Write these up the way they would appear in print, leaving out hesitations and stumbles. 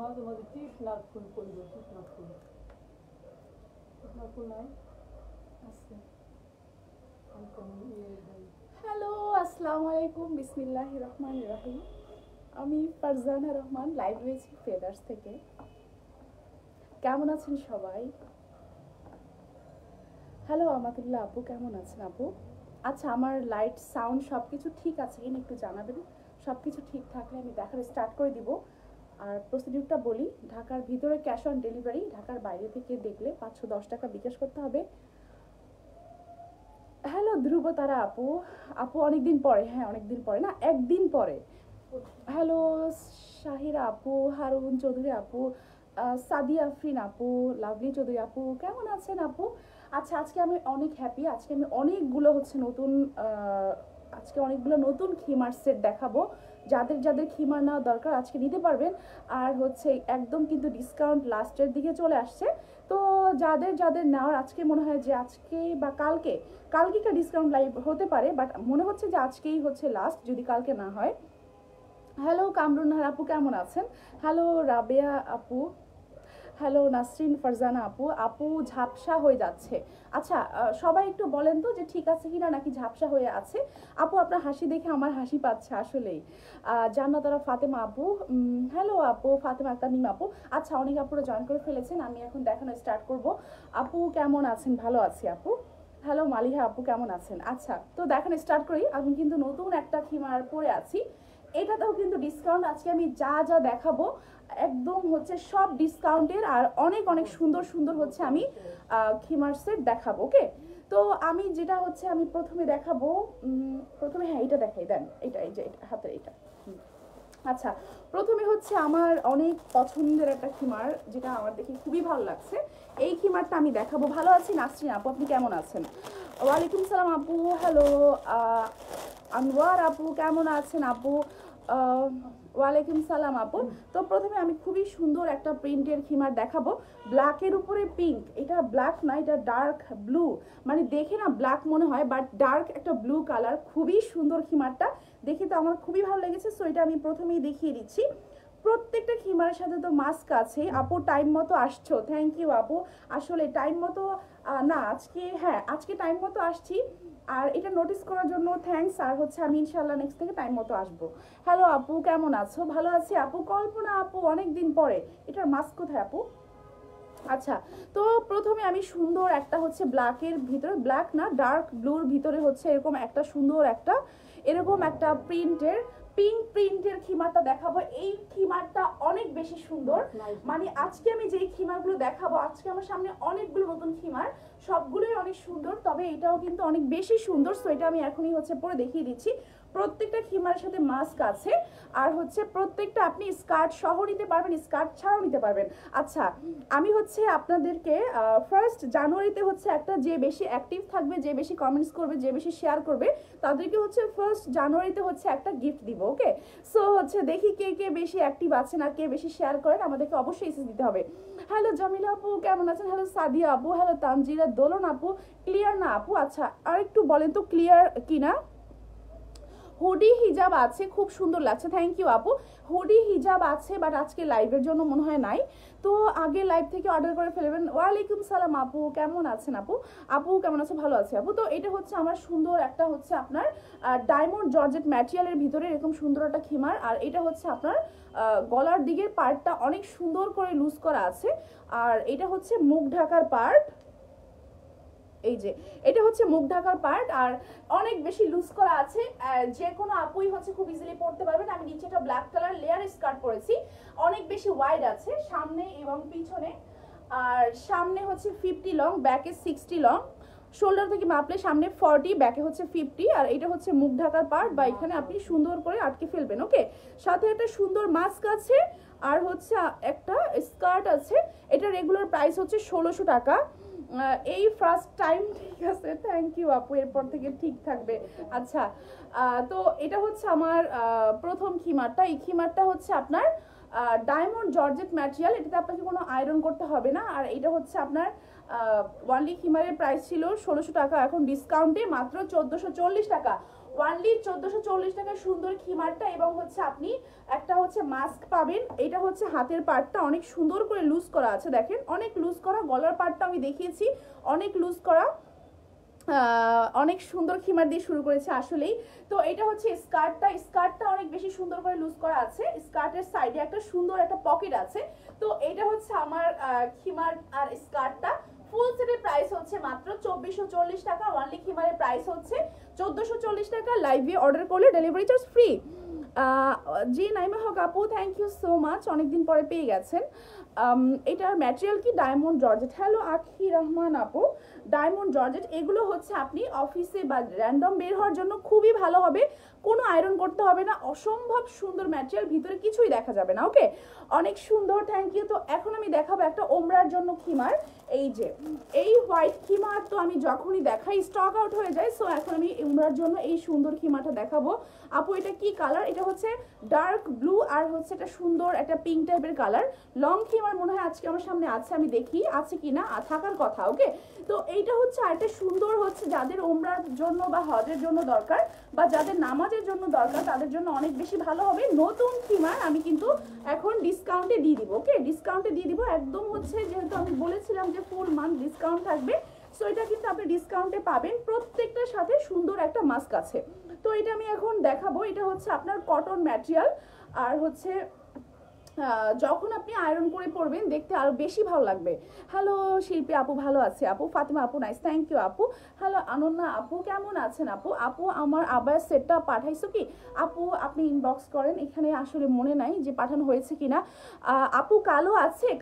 মাঝে মাঝে টিপনার ফুল করব, টিপনার ফুল নাই আছে। হ্যালো, আসসালামু আলাইকুম, বিসমিল্লাহির রহমানির রহিম। আমি ফারজানা রহমান, লাইভ হয়েছি ফেদার্স থেকে। কেমন আছেন সবাই? হ্যালো আমাতুল্লাহ আপু, কেমন আছেন আপু? আচ্ছা, আমার লাইট সাউন্ড সব কিছু ঠিক আছে কিনা একটু জানাবেন। সব কিছু ঠিক থাকলে আমি দেখার স্টার্ট করে দিব। আর প্রসিডিউরটা বলি, ঢাকার ভিতরে ক্যাশ অন ডেলিভারি, ঢাকার বাইরে থেকে দেখলে 510 টাকা বিকাশ করতে হবে। হ্যালো ধ্রুব তারা আপু, আপু অনেকদিন পরে, হ্যাঁ অনেকদিন পরে না, একদিন পরে। হ্যালো শাহিরা আপু, হারুন চৌধুরী আপু, সাদিয়া আফরিন আপু, লাভলি চৌধুরী আপু, কেমন আছেন আপু? আচ্ছা, আজকে আমি অনেক হ্যাপি। আজকে আমি অনেকগুলো নতুন আজকে অনেকগুলো নতুন খিমার সেট দেখাবো। যাদের যাদের খিমার নেওয়া দরকার আজকে নিতে পারবেন। আর একদম কিন্তু ডিসকাউন্ট লাস্টের দিকে চলে আসছে। তো যাদের যাদের নেওয়ার, আজকে মনে হয় যে আজকে বা কালকে একটা ডিসকাউন্ট লাইভ হতে পারে, বাট মনে হচ্ছে যে আজকেই লাস্ট, যদি কালকে না হয়। হ্যালো কামরুন আপু, কেমন আছেন? হ্যালো রাবেয়া আপু, হ্যালো নাসরিন ফারজানা আপু। আপু ঝাপসা হয়ে যাচ্ছে। আচ্ছা, সবাই একটু বলেন তো যে ঠিক আছে কিনা, নাকি ঝাপসা হয়ে আছে। আপু আপনার হাসি দেখে আমার হাসি পাচ্ছে আসলেই। জান্নাতারা ফাতেমা আপু, হ্যালো আপু ফাতেমা তামিম আপু। আচ্ছা, অনেক আপুরা জয়েন করে ফেলেছেন, আমি এখন দেখানো স্টার্ট করব। আপু কেমন আছেন? ভালো আছি আপু। হ্যালো মালিহা আপু, কেমন আছেন? আচ্ছা, তো দেখানো স্টার্ট করি। আমি কিন্তু নতুন একটা খিমার পরে আছি, এটাতেও কিন্তু ডিসকাউন্ট। আজকে আমি যা যা দেখাবো একদম সব ডিসকাউন্টের, আর অনেক অনেক সুন্দর সুন্দর আমি খিমার সেট দেখাবো। ওকে, তো আমি যেটা আমি প্রথমে দেখাবো, প্রথমে হ্যাঁ এটা দেখাই দেন, এটা এই যে হাতের এটা। আচ্ছা, প্রথমে আমার অনেক পছন্দের একটা খিমার, যেটা আমার দেখে খুবই ভালো লাগছে। এই খিমারটা আমি দেখাবো। ভালো আছি নাসরিন আপু, আপনি কেমন আছেন? ওয়ালাইকুম সালাম আপু। হ্যালো আনোয়ার আপু, কেমন আছেন আপু? ওয়ালাইকুম সালাম আপু। তো প্রথমে আমি খুবই সুন্দর একটা প্রিন্টের খিমার দেখাবো, ব্ল্যাকের উপরে পিঙ্ক। এটা ব্ল্যাক না, এটা ডার্ক ব্লু, মানে দেখে না ব্ল্যাক মনে হয়, বাট ডার্ক একটা ব্লু কালার। খুবই সুন্দর খিমারটা, দেখে তো আমার খুবই ভালো লেগেছে। সো এটা আমি প্রথমেই দেখিয়ে দিচ্ছি। প্রত্যেকটা খিমারের সাথে তো মাস্ক আছে। আপু টাইম মতো আসছো, থ্যাংক ইউ আপু। আসলে টাইম মতো না, আজকে টাইম মতো আসছি, আর এটা নোটিস করার জন্য থ্যাঙ্কস। আর আমি ইনশাল্লাহ নেক্সট থেকে টাইম মতো আসবো। হ্যালো আপু, কেমন আছো? ভালো আছি আপু। কল্পনা আপু, অনেকদিন পরে। এটার মাস্ক কোথায় আপু? আচ্ছা, তো প্রথমে আমি সুন্দর একটা ব্ল্যাকের ভিতরে, ব্ল্যাক না ডার্ক ব্লুর ভিতরে এরকম একটা সুন্দর এরকম একটা প্রিন্টের পিঙ্ক প্রিন্টের খিমারটা দেখাবো। এই খিমারটা অনেক বেশি সুন্দর, মানে আজকে আমি যেই খিমারগুলো দেখাবো, আজকে আমার সামনে অনেকগুলো নতুন খিমার, সবগুলোই অনেক সুন্দর, তবে এটাও কিন্তু অনেক বেশি সুন্দর। সো এটা আমি এখনই পরে দেখিয়ে দিচ্ছি। প্রত্যেকটা খিমারের সাথে মাস্ক আছে, আর প্রত্যেকটা আপনি স্কার্ট সহ নিতে পারবেন, স্কার্ট ছাড়াও নিতে পারবেন। আচ্ছা, আমি আপনাদেরকে ফার্স্ট জানুয়ারিতে একটা, যে বেশি অ্যাক্টিভ থাকবে, যে বেশি কমেন্টস করবে, যে বেশি শেয়ার করবে, তাদেরকে ফার্স্ট জানুয়ারিতে একটা গিফট দিব। ওকে, সো দেখি কে কে বেশি অ্যাক্টিভ আছেন আর কে বেশি শেয়ার করেন, আমাদেরকে অবশ্যই এসএস দিতে হবে। হ্যালো জামিলা আপু, কেমন আছেন? হ্যালো সাদিয়া আপু, হ্যালো তানজিরা দোলন আপু। ক্লিয়ার না আপু? আচ্ছা, আর একটু বলেন তো ক্লিয়ার কিনা। হুডি হিজাব আছে, খুব সুন্দর লাগছে, থ্যাংক ইউ আপু। হুডি হিজাব আছে, বাট আজকে লাইভের জন্য মনে হয় নাই, তো আগে লাইভ থেকে অর্ডার করে ফেলবেন। ওয়ালাইকুম সালাম আপু, কেমন আছেন আপু? আপু কেমন আছে? ভালো আছে আপু। তো এটা আমার সুন্দর একটা আপনার ডায়মন্ড জর্জেট ম্যাটেরিয়ালের ভিতরে এরকম সুন্দর একটা খিমার, আর এটা আপনার গলার দিকের পার্টটা অনেক সুন্দর করে লুজ করা আছে, আর এটা মুখ ঢাকার পার্ট। এই যে এটা মুখ ঢাকার পার্ট, আর অনেক বেশি লুজ করা আছে, যে কোনো আপুই খুব ইজিলি পরতে পারবেন। আমি নিচে একটা ব্ল্যাক কালার লেয়ার স্কার্ট পরেছি, অনেক বেশি ওয়াইড আছে সামনে এবং পিছনে, আর সামনে 50 লং, ব্যাকে 60 লং, শোল্ডার থেকে মাপলে সামনে 40, ব্যাকে 50, আর এটা মুখ ঢাকার পার্ট, বা এখানে আপনি সুন্দর করে আটকে ফেলবেন। ওকে, সাথে একটা সুন্দর মাস্ক আছে, আর একটা স্কার্ট আছে। এটা রেগুলার প্রাইস 1600 টাকা। এই ফার্স্ট টাইম, ঠিক আছে, থ্যাংক ইউ আপু, এরপর থেকে ঠিক থাকবে। আচ্ছা, তো এটা আমার প্রথম খিমারটা। এই খিমারটা আপনার ডায়মন্ড জর্জেট ম্যাটেরিয়াল, এটাতে আপনাকে কোনো আয়রন করতে হবে না, আর এটা আপনার ওয়ানলি খিমারের প্রাইস ছিল 1600 টাকা, এখন ডিসকাউন্টে মাত্র 1440 টাকা। ওয়ানলি 1440 টাকা সুন্দর খিমারটা। এবং হচ্ছে আপনি একটা হচ্ছে মাস্ক পাবেন, এটা হচ্ছে হাতের পার্টটা অনেক সুন্দর করে লুজ করা আছে, দেখেন অনেক লুজ করা। গলার পার্টটা আমি দেখিয়েছি, অনেক লুজ করা, অনেক সুন্দর খিমার দিয়ে শুরু করেছে আসলেই। তো এটা হচ্ছে স্কার্টটা অনেক বেশি সুন্দর করে লুজ করা আছে, স্কার্টের সাইডে একটা সুন্দর একটা পকেট আছে। তো এটা হচ্ছে আমার খিমার আর স্কার্টটা। ফুল সেটের প্রাইস হচ্ছে মাত্র 2440 টাকা, ওয়ানলি খিমারের প্রাইস হচ্ছে 1440 টাকা। লাইভে অর্ডার করলে ডেলিভারি চার্জ ফ্রি। জি নাইমা হক আপু, থ্যাংক ইউ সো মাচ, অনেকদিন পরে পেয়ে গেছেন। এটার ম্যাটেরিয়াল কি? Diamond georgette. হ্যালো আখি রহমান আপু, ডায়মন্ড জর্জেট এগুলো হচ্ছে আপনি অফিসে বা র্যান্ডম বের হওয়ার জন্য খুবই ভালো হবে, কোনো আয়রন করতে হবে না, অসম্ভব সুন্দর ম্যাটেরিয়াল, ভিতরে কিছুই দেখা যাবে না। ওকে, অনেক সুন্দর, থ্যাংক ইউ। তো এখন আমি দেখাবো একটা ওমরার জন্য খিমার। এই যে এই হোয়াইট খিমার তো আমি যখনই দেখাই স্টক আউট হয়ে যায়, সো এখন আমি ওমরার জন্য এই সুন্দর খিমারটা দেখাবো। আপু এটা কি কালার? এটা হচ্ছে ডার্ক ব্লু আর হচ্ছে একটা সুন্দর একটা পিঙ্ক টাইপের কালার। লং খিমার মনে হয় আজকে আমার সামনে আছে, আমি দেখি আছে কি না, থাকার কথা। ওকে, তো এইটা হচ্ছে আরেকটা সুন্দর হচ্ছে যাদের ওমরার জন্য বা হজের জন্য দরকার বা যাদের নামাজের জন্য দরকার তাদের জন্য অনেক বেশি ভালো হবে। নতুন খিমার আমি কিন্তু এখন ডিসকাউন্টে দিয়ে দিব। ওকে, ডিসকাউন্টে দিয়ে দিব একদম হচ্ছে, যেহেতু আমি বলেছিলাম যে ফুল মান্থ ডিসকাউন্ট থাকবে, সো এটা কিন্তু আপনি ডিসকাউন্টে পাবেন। প্রত্যেকটার সাথে সুন্দর একটা মাস্ক আছে। তো এটা আমি এখন দেখাবো। এটা হচ্ছে আপনার কটন ম্যাটেরিয়াল আর হচ্ছে যখন আপনি আয়রন করে পরবেন দেখতে আরো বেশি ভালো লাগবে। হ্যালো শিল্পী আপু, ভালো আছে আপু। ফাতিমা আপু নাইস, থ্যাংক ইউ আপু। হ্যালো অনন্যা আপু, কেমন আছেন আপু? আপু আমার আবার সেটটা পাঠাইছো কি আপু? আপনি ইনবক্স করেন, এখানে আসলে মনে নাই যে পাঠানো হয়েছে কিনা। আপু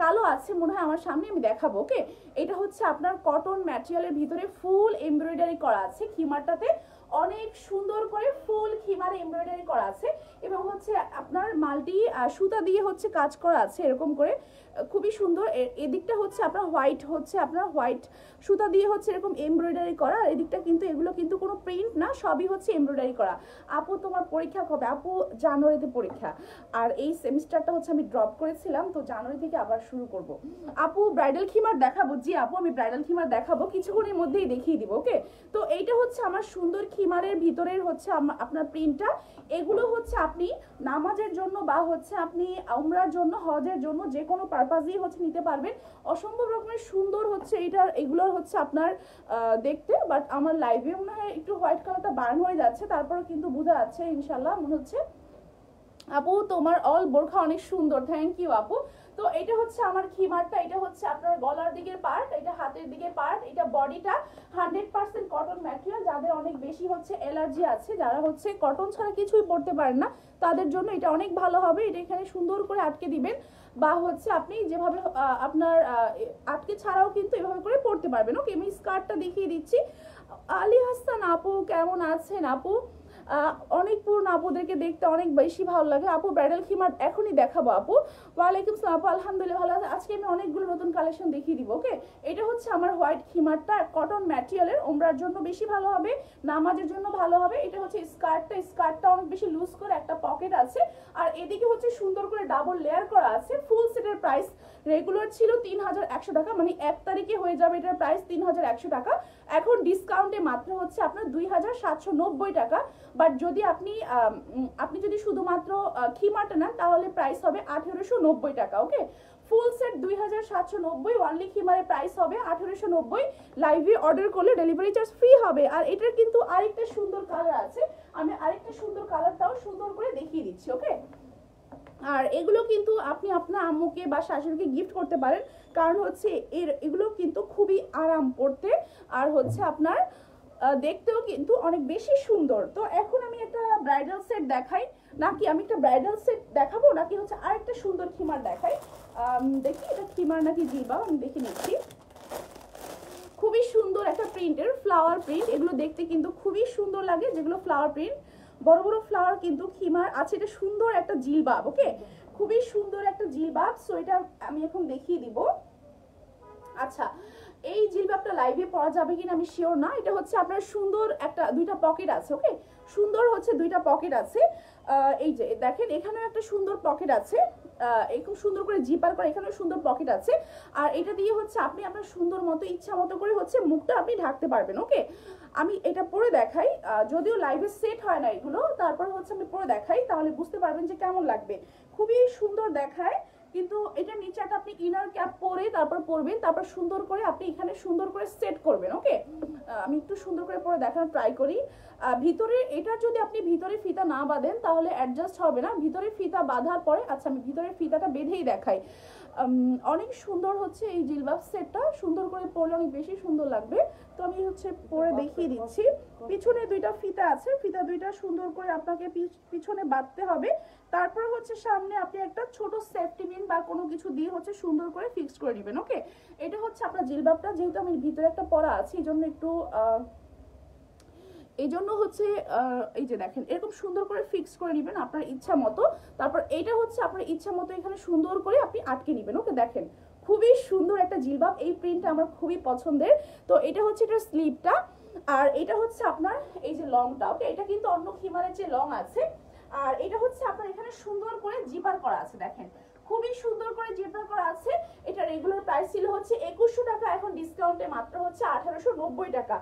কালো আছে মনে হয় আমার সামনে, আমি দেখাবো। ওকে, এটা হচ্ছে আপনার কটন ম্যাটেরিয়ালের ভিতরে ফুল এমব্রয়ডারি করা আছে, খিমারটাতে অনেক সুন্দর করে ফুল খিমারে এমব্রয়ডারি করা আছে এবং হচ্ছে আপনার মাল্টি সুতা দিয়ে হচ্ছে কাজ করা আছে এরকম করে, খুবই সুন্দর। এদিকটা হচ্ছে আপনার হোয়াইট সুতা দিয়ে হচ্ছে এরকম এমব্রয়ডারি করা, আর এদিকটা কিন্তু এগুলো কিন্তু কোনো প্রিন্ট না, সবই হচ্ছে এমব্রয়ডারি করা। আপু তোমার পরীক্ষা কবে? আপু জানুয়ারিতে পরীক্ষা, আর এই সেমিস্টারটা হচ্ছে আমি ড্রপ করেছিলাম, তো জানুয়ারি থেকে আবার শুরু করব। আপু ব্রাইডাল খিমার দেখাবো? জি আপু আমি ব্রাইডাল খিমার দেখাবো, কিছুক্ষণের মধ্যেই দেখিয়ে দিব। ওকে, তো এইটা হচ্ছে আমার সুন্দর খিমারের ভিতরের হচ্ছে আপনার প্রিন্টটা। এগুলো হচ্ছে আপনি নামাজের জন্য বা হচ্ছে আপনি উমরার জন্য, হজের জন্য, যে কোনো পারপাসেই হচ্ছে নিতে পারবেন। অসম্ভব রকমের সুন্দর হচ্ছে এগুলো হচ্ছে আপনার দেখতে। বাট আমার লাইভে মনে হয় একটু হোয়াইট কালারটা বার্ন হয়ে যাচ্ছে, তারপরে কিন্তু বোঝা যাচ্ছে ইনশাল্লাহ মনে হচ্ছে। আপু তোমার অল বোরখা অনেক সুন্দর, থ্যাংক ইউ আপু। তো এটা হচ্ছে আমার খিমারটা, এটা হচ্ছে আপনার গলার দিকের পার্ট, এটা হাতের দিকের পার্ট, এটা বডিটা 100% কটন ম্যাটেরিয়াল। যাদের অনেক বেশি হচ্ছে অ্যালার্জি আছে, যারা হচ্ছে কটন ছাড়া কিছুই পরতে পারেন না, তাদের জন্য এটা অনেক ভালো হবে। এটা এখানে সুন্দর করে আটকে দিবেন বা হচ্ছে আপনি যেভাবে আপনার আটকে ছাড়াও কিন্তু এভাবে করে পরতে পারবেন। ওকে, আমি স্কার্টটা দেখিয়ে দিচ্ছি। আলী হাসান আপু কেমন আছেন আপু? অনেক পুরনো আপুদেরকে দেখতে অনেক বেশি ভালো লাগে। আপু ব্রাইডাল খিমার এখনই দেখাবো আপু। ওয়ালাইকুম সালাম আপু, আলহামদুলিল্লাহ ভালো আছে। আজকে আমি অনেকগুলো নতুন কালেকশন দেখিয়ে দিব। ওকে, এটা হচ্ছে আমার হোয়াইট খিমারটা, কটন ম্যাটেরিয়ালের, ওমরার জন্য বেশি ভালো হবে, নামাজের জন্য ভালো হবে। এটা হচ্ছে স্কার্টটা অনেক বেশি লুজ করে একটা পকেট আছে, আর এদিকে হচ্ছে সুন্দর করে ডাবল লেয়ার করা আছে। ফুল সেটের প্রাইস রেগুলার ছিল 3100 টাকা, মানে 1 তারিখে হয়ে যাবে এটার প্রাইস 3100 টাকা। এখন ডিসকাউন্টে মাত্র হচ্ছে আপনার 2790 টাকা। বাট যদি আপনি যদি শুধুমাত্র খিমারটা নেন তাহলে প্রাইস হবে 1890 টাকা। ওকে, ফুল সেট 2790, অনলি খিমারের প্রাইস হবে 1890। লাইভে অর্ডার করলে ডেলিভারি চার্জ ফ্রি হবে। আর এটার কিন্তু আরেকটা সুন্দর কালার আছে, আমি আরেকটা সুন্দর কালারটাও সুন্দর করে দেখিয়ে দিচ্ছি। ওকে, আর এগুলো কিন্তু আপনি আপনার আম্মুকে বা শাশুড়িকে গিফট করতে পারেন, কারণ হচ্ছে এগুলো কিন্তু খুবই আরাম পড়তে, আর হচ্ছে আপনার দেখতেও কিন্তু অনেক বেশি সুন্দর। তো এখন আমি একটা ব্রাইডাল সেট দেখাই, নাকি আমি একটা ব্রাইডাল সেট দেখাবো, নাকি হচ্ছে আরেকটা সুন্দর খিমার দেখাই? দেখি এটা খিমার নাকি জিবা, আমি দেখে নিচ্ছি। খুবই সুন্দর একটা প্রিন্টের, ফ্লাওয়ার প্রিন্ট, এগুলো দেখতে কিন্তু খুবই সুন্দর লাগে, যেগুলো ফ্লাওয়ার প্রিন্ট, বড় বড় ফ্লাওয়ার কিন্তু খিমার আছে। এটা সুন্দর একটা জিলবাব। ওকে, খুবই সুন্দর একটা জিলবাব। সো এটা আমি এখন দেখিয়ে দিব। আচ্ছা, এই জিলবাবটা লাইভে পরা যাবে কিনা আমি শিওর না। এটা হচ্ছে আপনার সুন্দর একটা দুইটা পকেট আছে, ওকে, সুন্দর হচ্ছে দুইটা পকেট আছে। এই যে দেখেন এখানেও একটা সুন্দর পকেট আছে, এরকম সুন্দর করে জিপার করা, এখানেও সুন্দর পকেট আছে। আর এটা দিয়ে হচ্ছে আপনি আপনার সুন্দর মতো ইচ্ছা মতো করে হচ্ছে মুখটা আপনি ঢাকতে পারবেন, ওকে। আমি এটা পরে দেখাই, যদিও লাইভে সেট হয় না এগুলো, তারপর হচ্ছে আমি পরে দেখাই, তাহলে বুঝতে পারবেন যে কেমন লাগবে। খুবই সুন্দর দেখায়, কিন্তু এটা নিচে একটা আপনি ইনার ক্যাপ পরে তারপর পরবেন, তারপর সুন্দর করে আপনি এখানে সুন্দর করে সেট করবেন, ওকে। আমি একটু সুন্দর করে পরে দেখানোর ট্রাই করি। ভিতরে এটা যদি আপনি ভিতরে ফিতা না বাঁধেন তাহলে অ্যাডজাস্ট হবে না, ভিতরে ফিতা বাঁধার পরে, আচ্ছা আমি ভিতরে ফিতাটা বেঁধেই দেখাই। অনেক সুন্দর হচ্ছে এই জিলবাব সেটটা, সুন্দর করে পরলে অনেক বেশি সুন্দর লাগবে। তো আমি হচ্ছে পরে দেখিয়ে দিচ্ছি। পিছনে দুইটা ফিতা আছে, ফিতা দুইটা সুন্দর করে আপনাকে পিছনে বাঁধতে হবে, তারপর হচ্ছে সামনে আপনি একটা ছোট সেফটি পিন বা কোনো কিছু দিয়ে হচ্ছে সুন্দর করে ফিক্স করে নেবেন, ওকে। এটা হচ্ছে আপনার জিলবাবটা, যেহেতু আমি ভিতরে একটা পরা আছে এই জন্য হচ্ছে এই যে দেখেন এরকম সুন্দর করে ফিক্স করে নেবেন আপনার ইচ্ছা মতো। তারপর এইটা হচ্ছে আপনার ইচ্ছা মতো এখানে সুন্দর করে আপনি আটকে নেবেন, ওকে। দেখেন খুবই সুন্দর একটা জিলবাব, এই প্রিন্টটা আমার খুবই পছন্দের। তো এটা হচ্ছে এটার স্লিভটা, আর এটা হচ্ছে আপনার এই যে লংটা, ওকে। এটা কিন্তু অন্য খিমারের যে লং আছে। আর এটা হচ্ছে আপনার এখানে সুন্দর করে জিপার করা আছে, দেখেন খুবই সুন্দর করে জিপার করা আছে। এটা রেগুলার প্রাইস ছিল হচ্ছে 2100 টাকা, এখন ডিসকাউন্টে মাত্র হচ্ছে 1890 টাকা।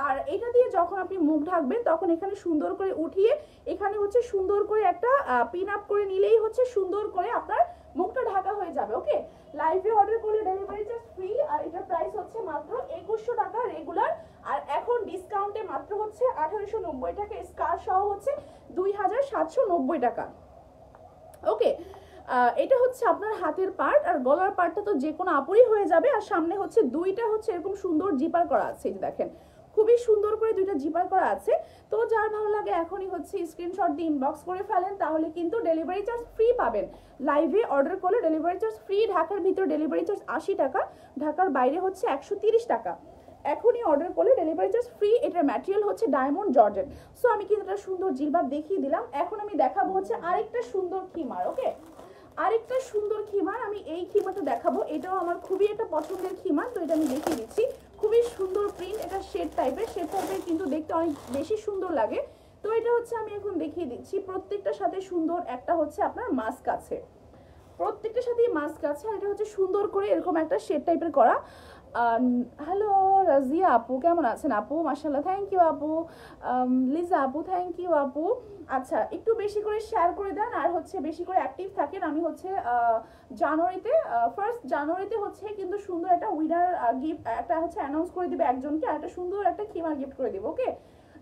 আর এটা দিয়ে যখন আপনি মুখ ঢাকবেন তখন এখানে সুন্দর করে উঠিয়ে এখানে হচ্ছে সুন্দর করে একটা পিন আপ করে নিলেই হচ্ছে সুন্দর করে আপনার মুখটা ঢাকা হয়ে যাবে, ওকে। লাইভে অর্ডার করলে ডেলিভারি চার্জ ফ্রি, আর এটার প্রাইস হচ্ছে মাত্র 2100 টাকা রেগুলার, আর এখন ডিসকাউন্টে মাত্র হচ্ছে 1890 টাকা, স্কার্ট সহ হচ্ছে 2790 টাকা, ওকে। এটা হচ্ছে আপনার হাতের পার্ট, আর গলার পার্টটা তো যে কোনো আপুরই হয়ে যাবে। আর সামনে হচ্ছে দুইটা হচ্ছে এরকম সুন্দর জিপার করা আছে, এই যে দেখেন খুবই সুন্দর করে দুইটা জিপার করা আছে। তো যার ভালো লাগে এখনই হচ্ছে স্ক্রিনশট দিয়ে ইনবক্স করে ফেলেন, তাহলে কিন্তু ডেলিভারি চার্জ ফ্রি পাবেন। লাইভে অর্ডার করলে ডেলিভারি চার্জ ফ্রি, ঢাকার ভিতর ডেলিভারি চার্জ 80 টাকা, ঢাকার বাইরে হচ্ছে 130 টাকা। এখনই অর্ডার করলে ডেলিভারি চার্জ ফ্রি। এটার ম্যাটেরিয়াল হচ্ছে ডায়মন্ড জর্জেট। সো আমি কিন্তু একটা সুন্দর জিলবাব দেখিয়ে দিলাম, এখন আমি দেখাবো হচ্ছে আরেকটা সুন্দর খিমার, ওকে। আরেকটা সুন্দর খিমার, আমি এই খিমারটা দেখাবো, এটাও আমার খুবই একটা পছন্দের খিমার। তো এটা আমি দেখিয়ে দিচ্ছি, খুবই সুন্দর প্রিন্ট, এটা শেড টাইপের কিন্তু দেখতে অনেক বেশি সুন্দর লাগে। তো এটা হচ্ছে আমি এখন দেখিয়ে দিচ্ছি, প্রত্যেকটার সাথে সুন্দর একটা হচ্ছে আপনার মাস্ক আছে, প্রত্যেকটার সাথেই মাস্ক আছে। আর এটা হচ্ছে সুন্দর করে এরকম একটা শেড টাইপের করা। হ্যালো রাজিয়া আপু, কেমন আছেন আপু? মাশাআল্লাহ, থ্যাংক ইউ আপু। লিজা আপু, থ্যাংক ইউ আপু। আচ্ছা, একটু বেশি করে শেয়ার করে দেন, আর হচ্ছে বেশি করে অ্যাক্টিভ থাকেন। আমি হচ্ছে জানুয়ারিতে 1 জানুয়ারিতে হচ্ছে কিন্তু সুন্দর একটা উইনার গিফট একটা হচ্ছে অ্যানাউন্স করে দিবে একজনকে, আর একটা সুন্দর একটা খিমার গিফট করে দিব, ওকে।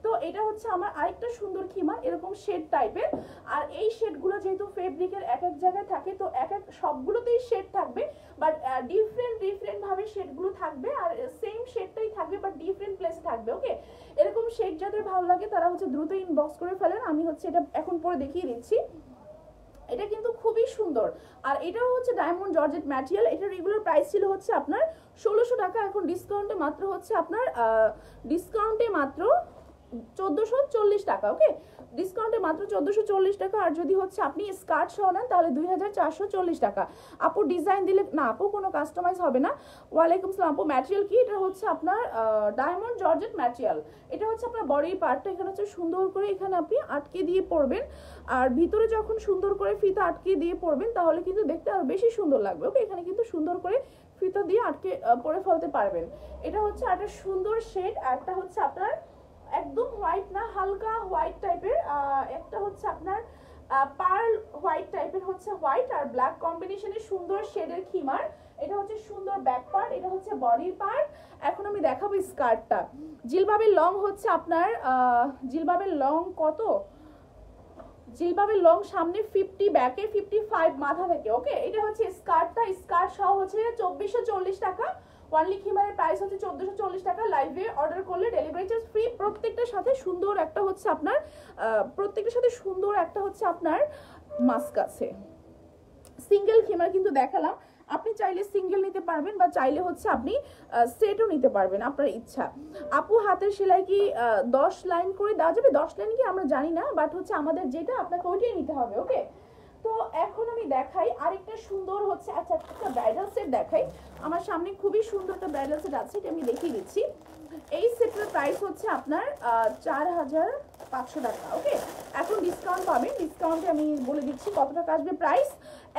তো এটা হচ্ছে আমার আরেকটা সুন্দর খিমার, এরকম শেড টাইপের। আর এই শেডগুলো যেহেতু ফেব্রিকের এক এক জায়গায় থাকে, তো এক এক সবগুলোতেই শেড থাকবে, বাট ডিফারেন্ট ভাবে শেডগুলো থাকবে, আর সেম শেডটাই থাকবে বাট ডিফারেন্ট প্লেসে থাকবে, ওকে। এরকম শেড যাদের ভালো লাগে তারা হচ্ছে দ্রুত ইনবক্স করে ফেলেন, আমি হচ্ছে এটা এখন পরে দেখিয়ে দিচ্ছি। এটা কিন্তু খুবই সুন্দর, আর এটাও হচ্ছে ডায়মন্ড জর্জেট ম্যাটেরিয়াল। এটা রেগুলার প্রাইস ছিল হচ্ছে আপনার 1600 টাকা, এখন ডিসকাউন্টে মাত্র হচ্ছে আপনার 1440 টাকা, ওকে। ডিসকাউন্টে মাত্র 1440 টাকা। আর যদি হচ্ছে আপনি স্কার্ট সহ নেন তাহলে 2440 টাকা। আপু ডিজাইন দিলে না আপু, কোনো কাস্টমাইজ হবে না। ওয়ালাইকুম সালাম আপু, ম্যাটেরিয়াল কি? এটা হচ্ছে আপনার ডায়মন্ড জর্জেট ম্যাটেরিয়াল। এটা হচ্ছে আপনার বডির পার্টটা, এখানে হচ্ছে সুন্দর করে এখানে আপনি আটকে দিয়ে পরবেন, আর ভিতরে যখন সুন্দর করে ফিতা আটকে দিয়ে পরবেন তাহলে কিন্তু দেখতে আরো বেশি সুন্দর লাগবে, ওকে। এখানে কিন্তু সুন্দর করে ফিতা দিয়ে আটকে পরে ফেলতে পারবেন। এটা হচ্ছে একটা সুন্দর শেড, একটা হচ্ছে আপনার একদম হোয়াইট না, হালকা হোয়াইট টাইপের, একটা হচ্ছে আপনার পার্ল হোয়াইট টাইপের, হচ্ছে হোয়াইট আর ব্ল্যাক কম্বিনেশনের সুন্দর শেডের খিমার। এটা হচ্ছে সুন্দর ব্যাক পার্ট, এটা হচ্ছে বডির পার্ট। এখন আমি দেখাবো স্কার্টটা। জিলবাবের লং হচ্ছে আপনার জিলবাবের লং কত? জিলবাবের লং সামনে 50, ব্যাকে 55 মাথা থেকে, ওকে। এটা হচ্ছে স্কার্টটা, স্কার্ট সহ হচ্ছে 2440 টাকা। ওয়ানলি খিমারের প্রাইস হচ্ছে 1440 টাকা। লাইভে অর্ডার করলে ডেলিভারি চার্জ ফ্রি। প্রত্যেকটার সাথে সুন্দর একটা হচ্ছে আপনার মাস্ক আছে। সিঙ্গেল খিমার কিন্তু দেখালাম, আপনি চাইলে সিঙ্গেল নিতে পারবেন বা চাইলে হচ্ছে আপনি সেটও নিতে পারবেন, আপনার ইচ্ছা। আপু হাতের সেলাই কি 10 লাইন করে দেওয়া যাবে? 10 লাইন কি আমরা জানি না, বাট হচ্ছে আমাদের যেটা আপনাকে ওইটাই নিতে হবে, ওকে। তো তো এখন আমি দেখাই আরেকটা সুন্দর হচ্ছে, আচ্ছা একটা ব্রাইডাল সেট দেখাই। আমার সামনে খুবই সুন্দর একটা ব্রাইডাল সেট আছে, এটা আমি দেখিয়ে দিচ্ছি। এই সেটের প্রাইস হচ্ছে আপনার 4500 টাকা। ওকে, এখন ডিসকাউন্ট পাবেন, ডিসকাউন্টে আমি বলে দিচ্ছি কত টাকা আসবে প্রাইস।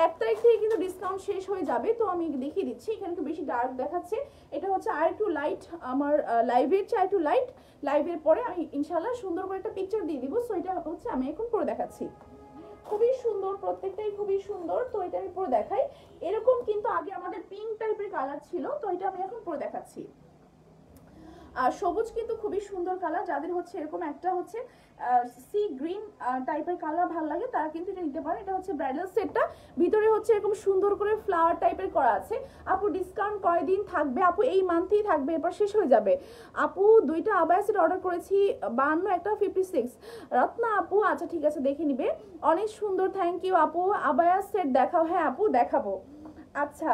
1 তারিখ থেকে কিন্তু ডিসকাউন্ট শেষ হয়ে যাবে, তো আমি দেখিয়ে দিচ্ছি। এখানে একটু বেশি ডার্ক দেখাচ্ছে, এটা হচ্ছে আর একটু লাইট, আমার লাইভের চেয়ে একটু লাইট। লাইভের পরে আমি ইনশাল্লাহ সুন্দর করে একটা পিকচার দিয়ে দিব। সো এটা হচ্ছে আমি এখন পরে দেখাচ্ছি, খুবই সুন্দর, প্রত্যেকটাই খুবই সুন্দর। তো এটা আমি পরে দেখাই। এরকম কিন্তু আগে আমাদের পিঙ্ক টাইপের কালার ছিল, তো এটা আমি এখন পরে দেখাচ্ছি। আর সবুজ কিন্তু খুবই সুন্দর কালার, যাদের হচ্ছে এরকম একটা হচ্ছে সি গ্রিন টাইপের কালার ভালো লাগে তারা কিন্তু এটা নিতে পারে। এটা হচ্ছে ব্রাইডাল সেটটা, ভিতরে হচ্ছে এরকম সুন্দর করে ফ্লাওয়ার টাইপের করা আছে। আপু ডিসকাউন্ট কয়দিন থাকবে? আপু এই মান্থেই থাকবে, এরপর শেষ হয়ে যাবে। আপু দুইটা আবায়া সেট অর্ডার করেছি, 52 একটা 56। রত্না আপু আচ্ছা ঠিক আছে, দেখে নিবে। অনেক সুন্দর, থ্যাংক ইউ আপু। আবায়া সেট দেখাও। হ্যাঁ আপু দেখাবো। আচ্ছা,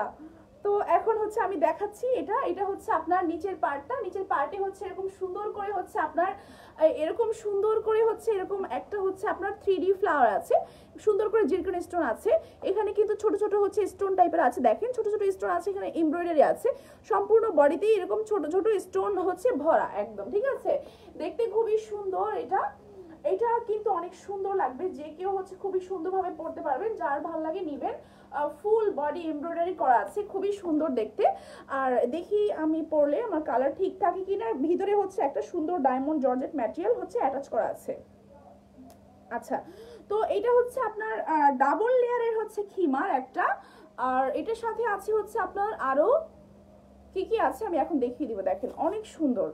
তো এখন হচ্ছে আমি দেখাচ্ছি এটা। এটা হচ্ছে আপনার নিচের পার্টটা, নিচের পার্টে হচ্ছে এরকম সুন্দর করে হচ্ছে আপনার এরকম সুন্দর করে হচ্ছে এরকম একটা হচ্ছে আপনার 3D ফ্লাওয়ার আছে, সুন্দর করে জিরকন স্টোন আছে। এখানে কিন্তু ছোট ছোট হচ্ছে স্টোন টাইপের আছে, দেখেন ছোট ছোট স্টোন আছে, এখানে এমব্রয়ডারি আছে। সম্পূর্ণ বডিতেই এরকম ছোট ছোট স্টোন হচ্ছে ভরা একদম, ঠিক আছে। দেখতে খুবই সুন্দর এটা। এটা কিন্তু অনেক সুন্দর লাগবে, যে কেউ হচ্ছে খুবই সুন্দরভাবে পরতে পারবেন, যার ভালো লাগে নিবেন। ফুল বডি এমব্রয়ডারি করা আছে, খুবই সুন্দর দেখতে। আর দেখি আমি পরলে আমার কালার ঠিক থাকে কিনা। ভিতরে হচ্ছে একটা সুন্দর ডায়মন্ড জর্জেট ম্যাটেরিয়াল হচ্ছে অ্যাটাচ করা আছে। আচ্ছা, তো এটা হচ্ছে আপনার ডাবল লেয়ারের হচ্ছে খিমার একটা। আর এটার সাথে আছে হচ্ছে আপনার আরো কি কি আছে আমি এখন দেখিয়ে দিব। দেখেন অনেক সুন্দর,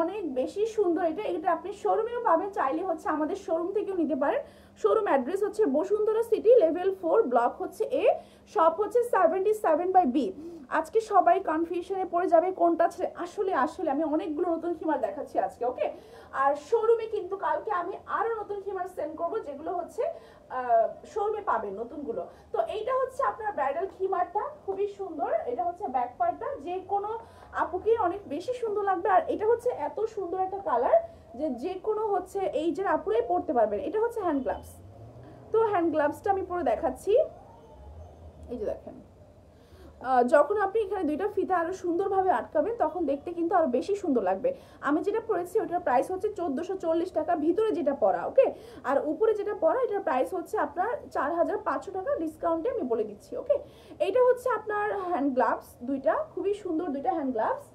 অনেক বেশি সুন্দর। এটা এটা আপনি শোরুমেও পাবেন, চাইলে হচ্ছে আমাদের শোরুম থেকেও নিতে পারেন। শোরুম অ্যাড্রেস হচ্ছে বসুন্ধরা সিটি, লেভেল 4, ব্লক হচ্ছে এ, শপ হচ্ছে 77/B। আজকে সবাই কনফিউশনে পড়ে যাবে কোনটা ছেড়ে। আসলে আসলে আমি অনেকগুলো নতুন খিমার দেখাচ্ছি আজকে, ওকে। আর শোরুমে কিন্তু কালকে আমি আরো নতুন খিমার সেন্ড করব, যেগুলো হচ্ছে শোরুমে পাবেন নতুনগুলো। তো এইটা হচ্ছে আপনার ব্রাইডাল খিমারটা, খুবই সুন্দর। এটা হচ্ছে ব্যাক পার্টটা, যে কোনো আপুকে অনেক বেশি সুন্দর লাগবে। আর এটা হচ্ছে এত সুন্দর একটা কালার যে যে কোনো হচ্ছে এই যে আপুরাই পরতে পারবেন। এটা হচ্ছে হ্যান্ড গ্লাভস, তো হ্যান্ড গ্লাভসটা আমি পরে দেখাচ্ছি। এই যে দেখেন, যখন আপনি এখানে দুইটা ফিতা আরো সুন্দরভাবে আটকাবেন তখন দেখতে কিন্তু আরো বেশি সুন্দর লাগবে। আমি যেটা পরেছি ওটার প্রাইস হচ্ছে 1440 টাকা, ভিতরে যেটা পরা, ওকে। আর উপরে যেটা পরা এটার প্রাইস হচ্ছে আপনার 4500 টাকা, ডিসকাউন্টে আমি বলে দিচ্ছি, ওকে। এইটা হচ্ছে আপনার হ্যান্ড গ্লাভস দুইটা, খুবই সুন্দর দুইটা হ্যান্ড গ্লাভস।